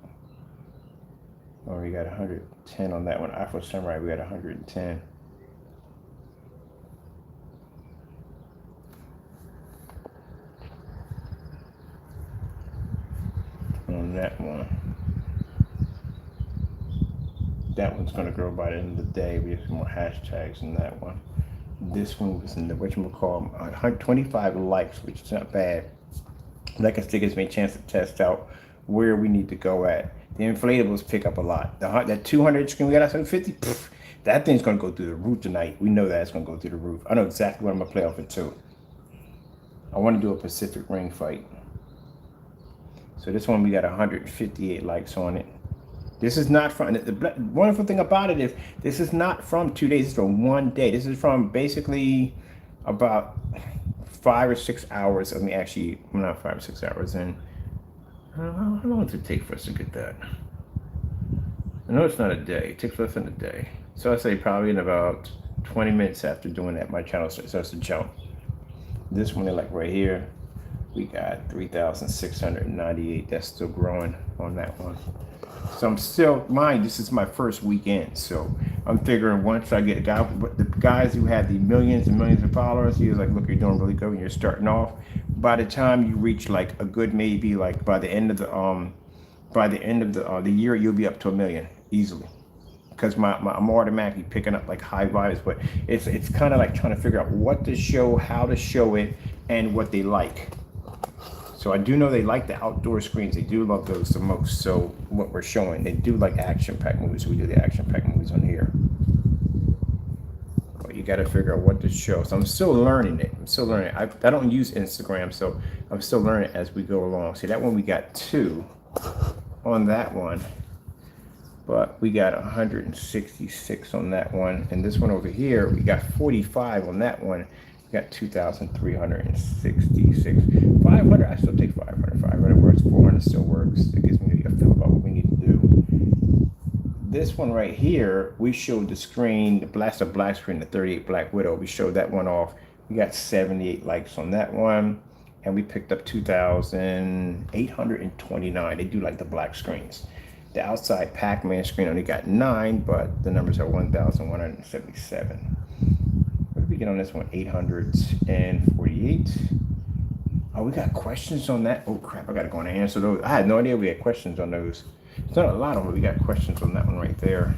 S1: Oh, we got 110 on that one. Afro Samurai, we got 110. On that one. That one's going to grow by the end of the day. We have some more hashtags in that one. This one was in the whatchamacallit, 125 likes, which is not bad. Like I said, gives me a chance to test out where we need to go at. The inflatables pick up a lot. That 200 screen we got at 750, that thing's going to go through the roof tonight. We know that it's going to go through the roof. I know exactly what I'm going to play off it too. I want to do a Pacific Ring fight. So this one we got 158 likes on it. This is not from, the wonderful thing about it is this is not from 2 days, it's from 1 day. This is from basically about 5 or 6 hours of me actually, well, not 5 or 6 hours in. How long does it take for us to get that? I know it's not a day, it takes less than a day. So I say probably in about 20 minutes after doing that, my channel starts to jump. This one, like right here, we got 3,698, that's still growing on that one. So I'm still, mind, this is my first weekend, so I'm figuring once I get the guys who have the millions and millions of followers, he was like, look, you're doing really good when you're starting off. By the time you reach like a good, maybe like by the end of the year, you'll be up to 1 million easily. Because I'm automatically picking up like high vibes, but it's kind of like trying to figure out what to show, how to show it, and what they like. So I do know they like the outdoor screens. They do love those the most. So what we're showing, they do like action-packed movies. So we do the action-packed movies on here. But you got to figure out what to show. So I'm still learning it. I don't use Instagram, so I'm still learning as we go along. See, that one we got 2 on that one. But we got 166 on that one. And this one over here, we got 45 on that one. We got 2,366. 500, I still take 500. 500 works, 400 still works. It gives me a feel about what we need to do. This one right here, we showed the screen, the black screen, the 38 Black Widow. We showed that one off. We got 78 likes on that one. And we picked up 2,829. They do like the black screens. The outside Pac-Man screen only got 9, but the numbers are 1,177. What did we get on this one? 848. Oh, we got questions on that. Oh crap, I gotta go and answer those. I had no idea we had questions on those. It's not a lot of them, but we got questions on that one right there.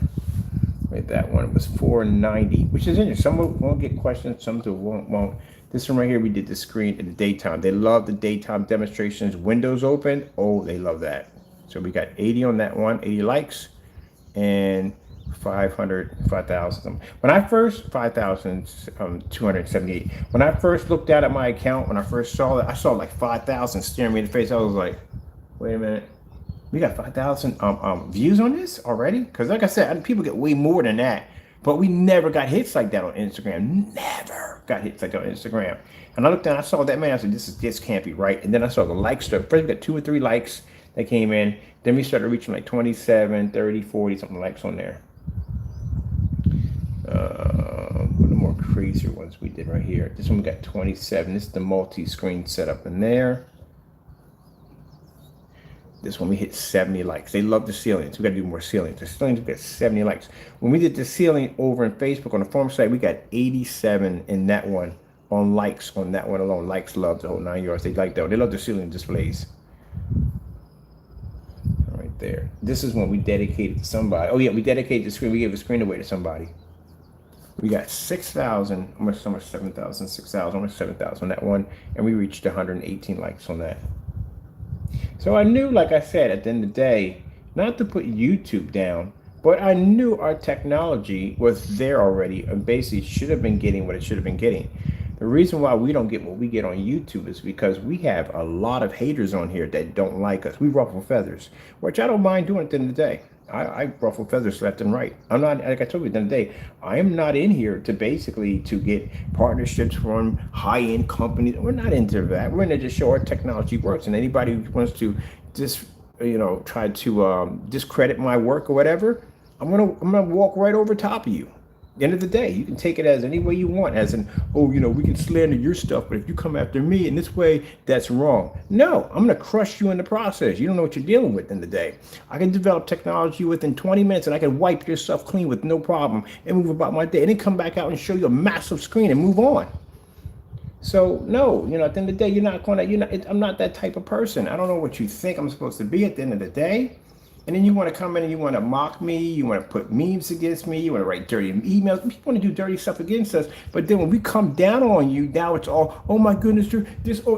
S1: Right, that one was 490, which is interesting. Some won't get questions, some won't. This one right here, we did the screen in the daytime. They love the daytime demonstrations. Windows open, oh, they love that. So we got 80 on that one, 80 likes, and 5,000. When I first, 5,278. When I first looked at my account, when I first saw it, I saw like 5,000 staring me in the face. I was like, wait a minute, we got 5,000 views on this already? Because like I said, people get way more than that. But we never got hits like that on Instagram. Never got hits like that on Instagram. And I looked down, I saw that, man, I said, this can't be right. And then I saw the likes. First we got 2 or 3 likes that came in. Then we started reaching like 27, 30, 40 something likes on there. One of the more crazier ones we did right here. This one we got 27. This is the multi-screen setup in there. This one we hit 70 likes. They love the ceilings. We got to do more ceilings. The ceilings we got 70 likes. When we did the ceiling over in Facebook on the forum site, we got 87 in that one on likes on that one alone. Likes love the whole 9 yards. They like that. They love the ceiling displays. Right there. This is when we dedicated to somebody. Oh yeah, we dedicated the screen. We gave a screen away to somebody. We got 6,000, almost 7,000, 6,000, almost 7,000 on that one, and we reached 118 likes on that. So I knew, like I said, at the end of the day, not to put YouTube down, but I knew our technology was there already and basically should have been getting what it should have been getting. The reason why we don't get what we get on YouTube is because we have a lot of haters on here that don't like us. We ruffle feathers, which I don't mind doing at the end of the day. I ruffle feathers left and right. I'm not, like I told you at the end of the day, I am not in here to basically to get partnerships from high-end companies. We're not into that. We're in there to show our technology works. And anybody who wants to just, try to discredit my work or whatever, I'm gonna walk right over top of you. At the end of the day, you can take it as any way you want, as in, oh, we can slander your stuff, but if you come after me in this way, that's wrong. No, I'm going to crush you in the process. You don't know what you're dealing with in the day. I can develop technology within 20 minutes and I can wipe your stuff clean with no problem and move about my day and then come back out and show you a massive screen and move on. So no, at the end of the day, I'm not that type of person. I don't know what you think I'm supposed to be at the end of the day. And then you want to come in and you want to mock me, you want to put memes against me, you want to write dirty emails. People want to do dirty stuff against us. But then when we come down on you, now it's all, oh my goodness,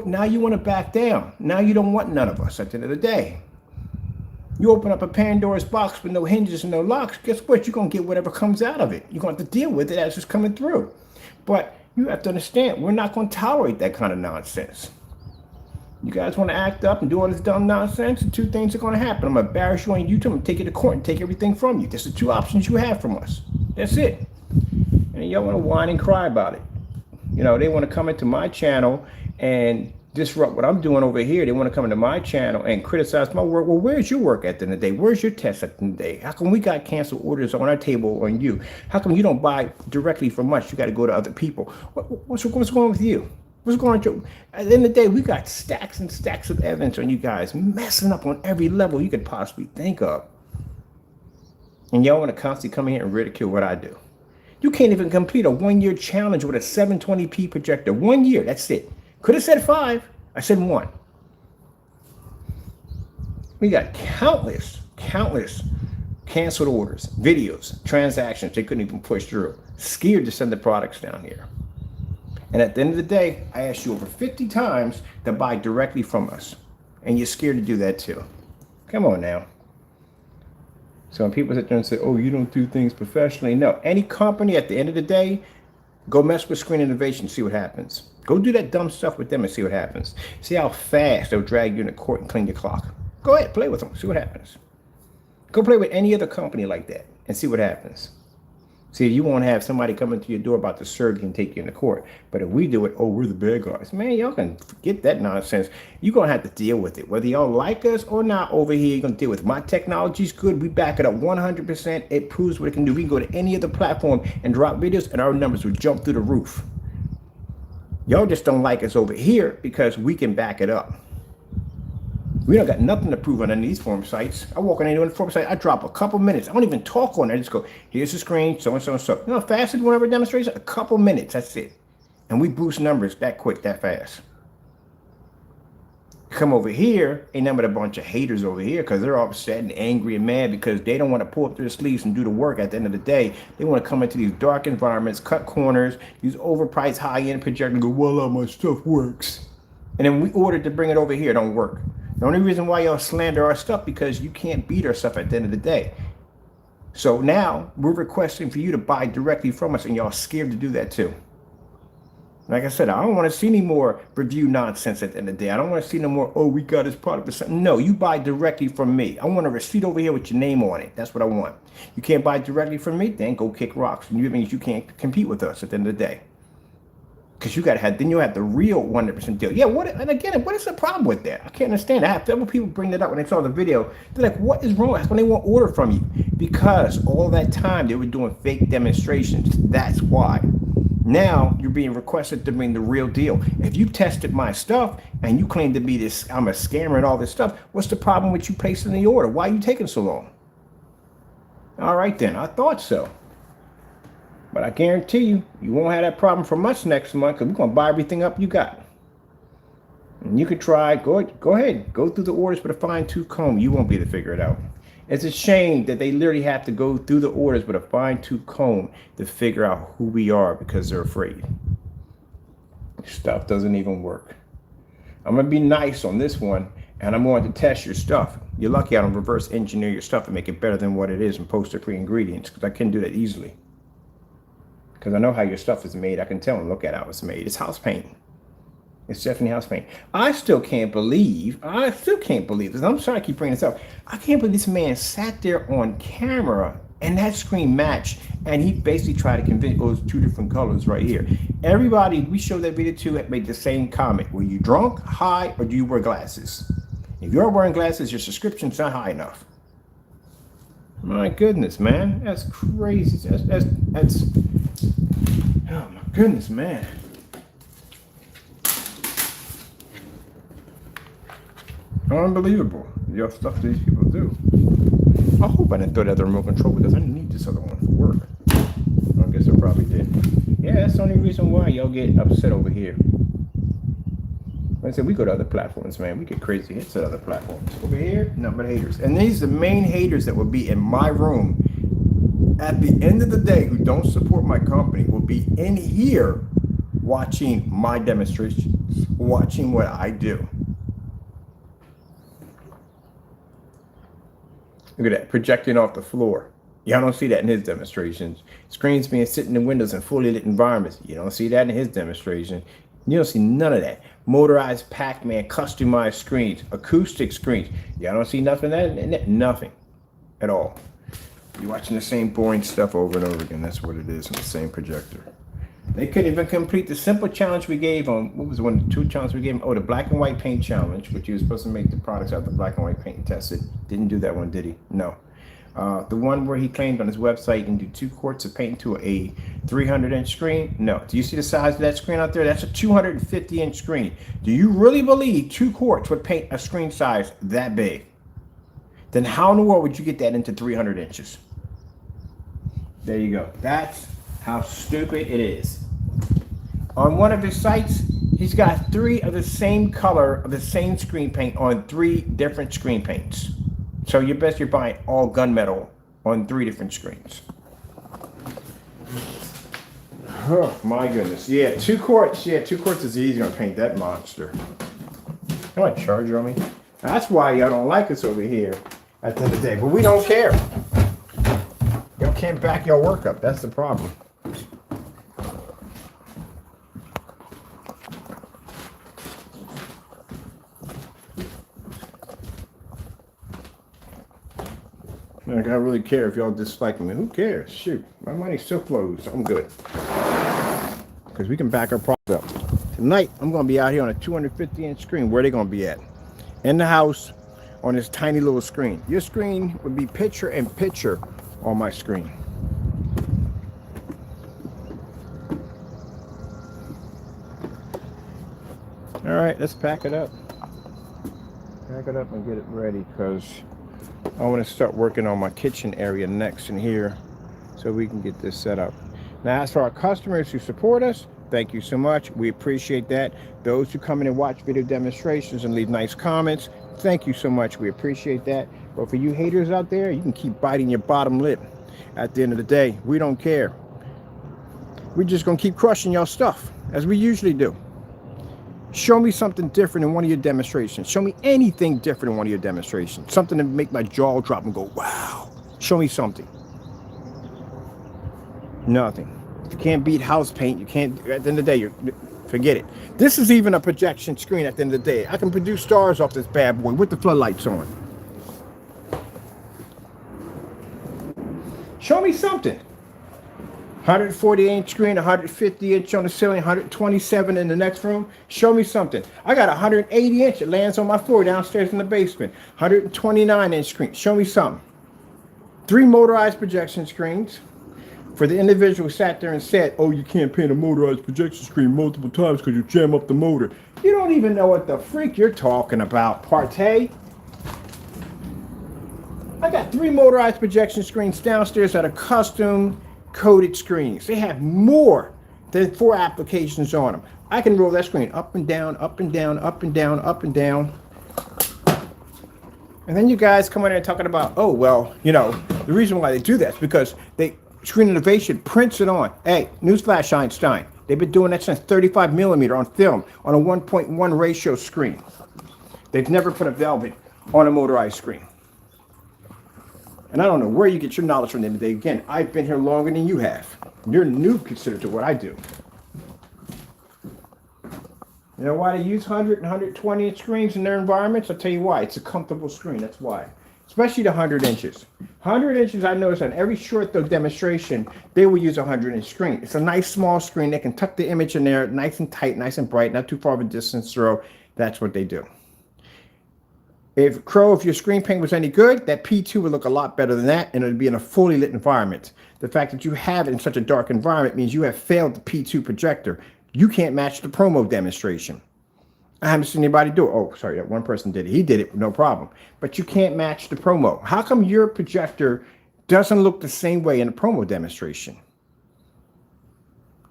S1: now you want to back down. Now you don't want none of us at the end of the day. You open up a Pandora's box with no hinges and no locks, guess what? You're going to get whatever comes out of it. You're going to have to deal with it as it's coming through. But you have to understand, we're not going to tolerate that kind of nonsense. You guys want to act up and do all this dumb nonsense, and two things are going to happen. I'm going to embarrass you on YouTube and take you to court and take everything from you. That's the two options you have from us. That's it. And y'all want to whine and cry about it. They want to come into my channel and disrupt what I'm doing over here. They want to come into my channel and criticize my work. Well, where's your work at the end of the day? Where's your test at the end of the day? How come we got canceled orders on our table on you? How come you don't buy directly from us? You got to go to other people. What's going on with you? What's going on? At the end of the day, we got stacks and stacks of evidence on you guys messing up on every level you could possibly think of. And y'all want to constantly come in here and ridicule what I do. You can't even complete a 1-year challenge with a 720p projector. 1 year, that's it. Could have said 5. I said 1. We got countless canceled orders, videos, transactions they couldn't even push through. Scared to send the products down here. And at the end of the day, I asked you over 50 times to buy directly from us. And you're scared to do that too. Come on now. So when people sit there and say, oh, you don't do things professionally. No, any company at the end of the day, go mess with Screen Innovation, see what happens. Go do that dumb stuff with them and see what happens. See how fast they'll drag you into court and clean your clock. Go ahead, play with them, see what happens. Go play with any other company like that and see what happens. See, you won't have somebody coming to your door about to serve you and take you into court. But if we do it, oh, we're the bad guys. Man, y'all can forget that nonsense. You're going to have to deal with it. Whether y'all like us or not over here, you're going to deal with it. My technology's good. We back it up 100%. It proves what it can do. We can go to any other platform and drop videos, and our numbers will jump through the roof. Y'all just don't like us over here because we can back it up. We don't got nothing to prove on any of these forum sites. I walk on any forum site, I drop a couple minutes. I don't even talk on it. I just go, here's the screen, so and so and so. You know how fast it is whenever demonstration? A couple minutes, that's it. And we boost numbers that quick, that fast. Come over here, ain't nothing but a bunch of haters over here because they're all upset and angry and mad because they don't want to pull up their sleeves and do the work at the end of the day. They want to come into these dark environments, cut corners, use overpriced high-end projectors and go, well, my stuff works. And then we ordered to bring it over here, it don't work. The only reason why y'all slander our stuff because you can't beat our stuff at the end of the day. So now we're requesting for you to buy directly from us and y'all scared to do that too. Like I said, I don't want to see any more review nonsense at the end of the day. I don't want to see no more, oh, we got this product or something. No, you buy directly from me. I want a receipt over here with your name on it. That's what I want. You can't buy directly from me, then go kick rocks. And you means you can't compete with us at the end of the day. Because you got to have, then you have the real 100% deal. Yeah, and again, what is the problem with that? I can't understand. I have several people bring that up when they saw the video. They're like, what is wrong? That's when they want order from you. Because all that time they were doing fake demonstrations. That's why. Now you're being requested to bring the real deal. If you tested my stuff and you claim to be this, I'm a scammer and all this stuff, what's the problem with you placing the order? Why are you taking so long? All right then, I thought so. But I guarantee you, you won't have that problem from us next month because we're going to buy everything up you got. And you could try, go ahead, go through the orders with a fine-tooth comb. You won't be able to figure it out. It's a shame that they literally have to go through the orders with a fine-tooth comb to figure out who we are because they're afraid. Stuff doesn't even work. I'm going to be nice on this one, and I'm going to test your stuff. You're lucky I don't reverse engineer your stuff and make it better than what it is and post the pre-ingredients, because I can do that easily. Because I know how your stuff is made. I can tell and look at how it's made. It's house paint. It's definitely house paint. I still can't believe this. I'm sorry I keep bringing this up. I can't believe this man sat there on camera and that screen matched, and he basically tried to convince those two different colors right here. Everybody we showed that video to had made the same comment. Were you drunk, high, or do you wear glasses? If you're wearing glasses, your subscription's not high enough. My goodness, man. That's crazy. That's oh my goodness, man. Unbelievable. Your stuff these people do. I hope I didn't throw that other remote control because I need this other one for work. I guess I probably did. Yeah, that's the only reason why y'all get upset over here. Like I said, we go to other platforms, man. We get crazy hits at other platforms. Over here, nothing but haters. And these are the main haters that will be in my room at the end of the day who don't support my company will be in here watching my demonstrations, watching what I do. Look at that, projecting off the floor. Y'all don't see that in his demonstrations. Screens being sitting in windows in fully lit environments. You don't see that in his demonstration. You don't see none of that. Motorized Pac-Man, customized screens, acoustic screens. Y'all don't see nothing of that, nothing at all. You're watching the same boring stuff over and over again. That's what it is on the same projector. They couldn't even complete the simple challenge we gave on, what was one of the two challenges we gave them? Oh, the black and white paint challenge, which he was supposed to make the products out of the black and white paint and test it. Didn't do that one, did he? No. The one where he claimed on his website you can do 2 quarts of paint to a 300-inch screen? No. Do you see the size of that screen out there? That's a 250-inch screen. Do you really believe 2 quarts would paint a screen size that big? Then how in the world would you get that into 300 inches? There you go. That's how stupid it is. On one of his sites, he's got 3 of the same color of the same screen paint on 3 different screen paints. So you best you're buying all gunmetal on 3 different screens. Oh my goodness. Yeah, 2 quarts. Yeah, 2 quarts is easy to paint that monster. How much charger on me? That's why y'all don't like us over here at the end of the day. But we don't care. Y'all can't back your work up. That's the problem. Like, I really care if y'all dislike me. Who cares? Shoot, my money still flows. I'm good. Because we can back our product up. Tonight, I'm going to be out here on a 250-inch screen. Where are they going to be at? In the house on this tiny little screen. Your screen would be picture in picture on my screen. All right, let's pack it up. Pack it up and get it ready because I want to start working on my kitchen area next in here so we can get this set up. Now, as for our customers who support us, thank you so much. We appreciate that. Those who come in and watch video demonstrations and leave nice comments, thank you so much. We appreciate that. But for you haters out there, you can keep biting your bottom lip. At the end of the day, we don't care. We're just going to keep crushing y'all stuff as we usually do. Show me something different in one of your demonstrations. Show me anything different in one of your demonstrations. Something to make my jaw drop and go, wow. Show me something. Nothing. If you can't beat house paint, you can't, at the end of the day, forget it. This is even a projection screen at the end of the day. I can produce stars off this bad boy with the floodlights on. Show me something. 148-inch screen, 150-inch on the ceiling, 127 in the next room. Show me something. I got 180-inch. It lands on my floor downstairs in the basement. 129-inch screen. Show me something. 3 motorized projection screens. For the individual who sat there and said, oh, you can't paint a motorized projection screen multiple times because you jam up the motor. You don't even know what the freak you're talking about, Partey. I got 3 motorized projection screens downstairs that are custom coated screens. They have more than 4 applications on them. I can roll that screen up and down, up and down, up and down, up and down. And then you guys come in there talking about, oh, well, you know, the reason why they do that is because Screen Innovation prints it on. Hey, newsflash, Einstein. They've been doing that since 35 millimeter on film on a 1.1 ratio screen. They've never put a velvet on a motorized screen. And I don't know where you get your knowledge from them today. Again, I've been here longer than you have. You're new considered to what I do. You know why they use 100 and 120 inch screens in their environments? I'll tell you why. It's a comfortable screen. That's why. Especially the 100 inches. 100 inches, I noticed on every short throw demonstration, they will use a 100 inch screen. It's a nice small screen. They can tuck the image in there, nice and tight, nice and bright, not too far of a distance throw. That's what they do. If your screen paint was any good, that P2 would look a lot better than that, and it would be in a fully lit environment. The fact that you have it in such a dark environment means you have failed the P2 projector. You can't match the promo demonstration. I haven't seen anybody do it. Oh, sorry, that one person did it. He did it, no problem. But you can't match the promo. How come your projector doesn't look the same way in a promo demonstration?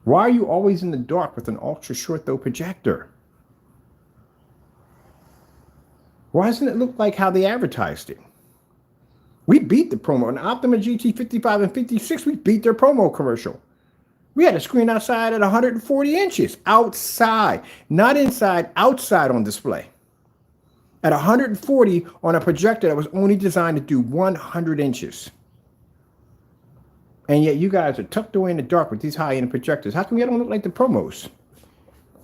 S1: Why are you always in the dark with an ultra short throw projector? Why doesn't it look like how they advertised it? We beat the promo. An Optima GT 55 and 56, we beat their promo commercial. We had a screen outside at 140 inches. Outside. Not inside, outside on display. At 140 on a projector that was only designed to do 100 inches. And yet you guys are tucked away in the dark with these high-end projectors. How come you don't look like the promos?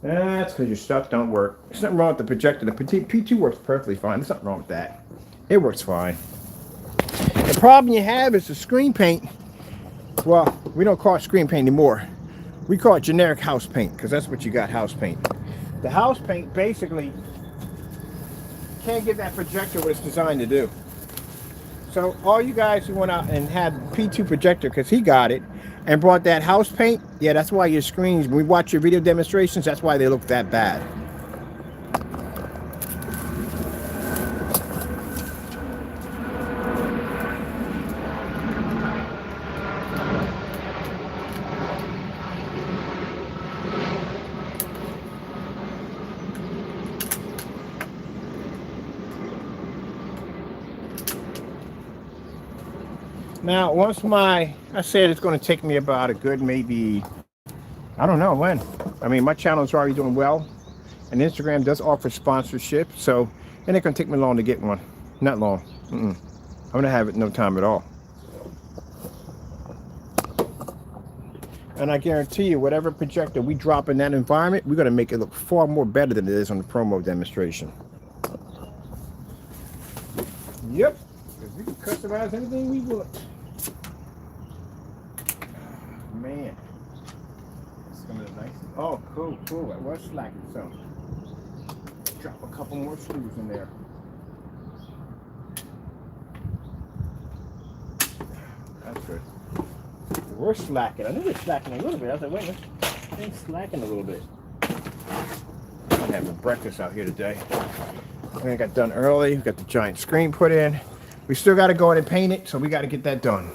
S1: That's because your stuff don't work. There's nothing wrong with the projector. The P2 works perfectly fine. There's nothing wrong with that. It works fine. The problem you have is the screen paint. Well, we don't call it screen paint anymore. We call it generic house paint because that's what you got, house paint. The house paint basically can't give that projector what it's designed to do. So all you guys who went out and had P2 projector because he got it and brought that house paint, yeah, that's why your screens, when we watch your video demonstrations, that's why they look that bad. Now, I said it's going to take me about a good maybe, I don't know when. I mean, my channel is already doing well, and Instagram does offer sponsorship, so it ain't going to take me long to get one. Not long. I'm going to have it in no time at all. And I guarantee you, whatever projector we drop in that environment, we're going to make it look far more better than it is on the promo demonstration. Yep. We can customize anything we want. Man, it's gonna be nice. Oh, cool. I was slacking some. Drop a couple more screws in there. That's good. We're slacking. I knew we were slacking a little bit. I was like, wait a minute, I think slacking a little bit. I'm having breakfast out here today. I got done early. We got the giant screen put in. We still got to go in and paint it, so we got to get that done.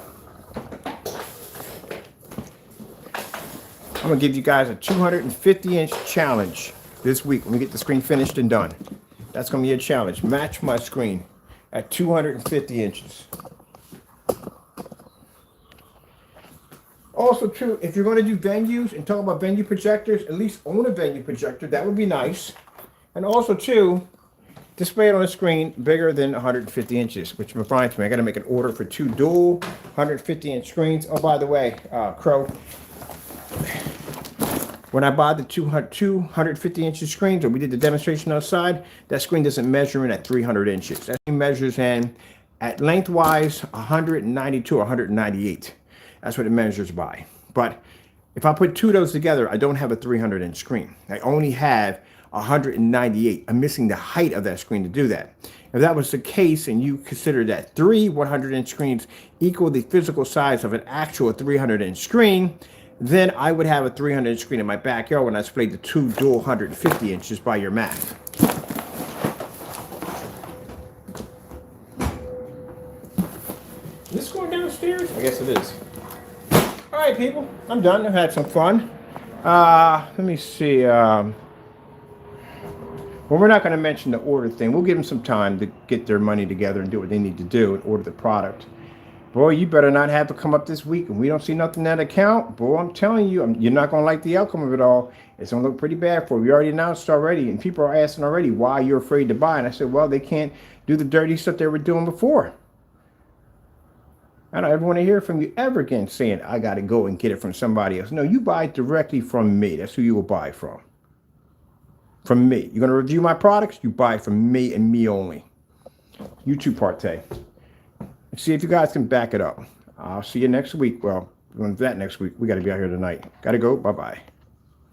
S1: I'm going to give you guys a 250-inch challenge this week when we get the screen finished and done. That's going to be a challenge. Match my screen at 250 inches. Also, true, if you're going to do venues and talk about venue projectors, at least own a venue projector. That would be nice. And also, too, display it on a screen bigger than 150 inches, which reminds me, I got to make an order for 2 dual 150-inch screens. Oh, by the way, Crow, when I bought the 250-inch screens, or we did the demonstration outside, that screen doesn't measure in at 300 inches. That screen measures in at lengthwise 192 or 198. That's what it measures by. But if I put 2 of those together, I don't have a 300-inch screen. I only have 198. I'm missing the height of that screen to do that. If that was the case and you consider that 3 100-inch screens equal the physical size of an actual 300-inch screen, then I would have a 300-inch screen in my backyard when I displayed the 2 dual 150 inches by your math. Is this going downstairs? I guess it is. All right, right, people. I'm done. I've had some fun. Let me see. Well, we're not going to mention the order thing. We'll give them some time to get their money together and do what they need to do and order the product. Boy, you better not have to come up this week and we don't see nothing in that account. Boy, I'm telling you, you're not going to like the outcome of it all. It's going to look pretty bad for you. We already announced already, and people are asking already why you're afraid to buy. And I said, well, they can't do the dirty stuff they were doing before. I don't ever want to hear from you ever again saying, I got to go and get it from somebody else. No, you buy it directly from me. That's who you will buy from. From me. You're going to review my products? You buy from me and me only. You too, Partey. See if you guys can back it up. I'll see you next week. Well, that next week. We got to be out here tonight. Got to go. Bye-bye.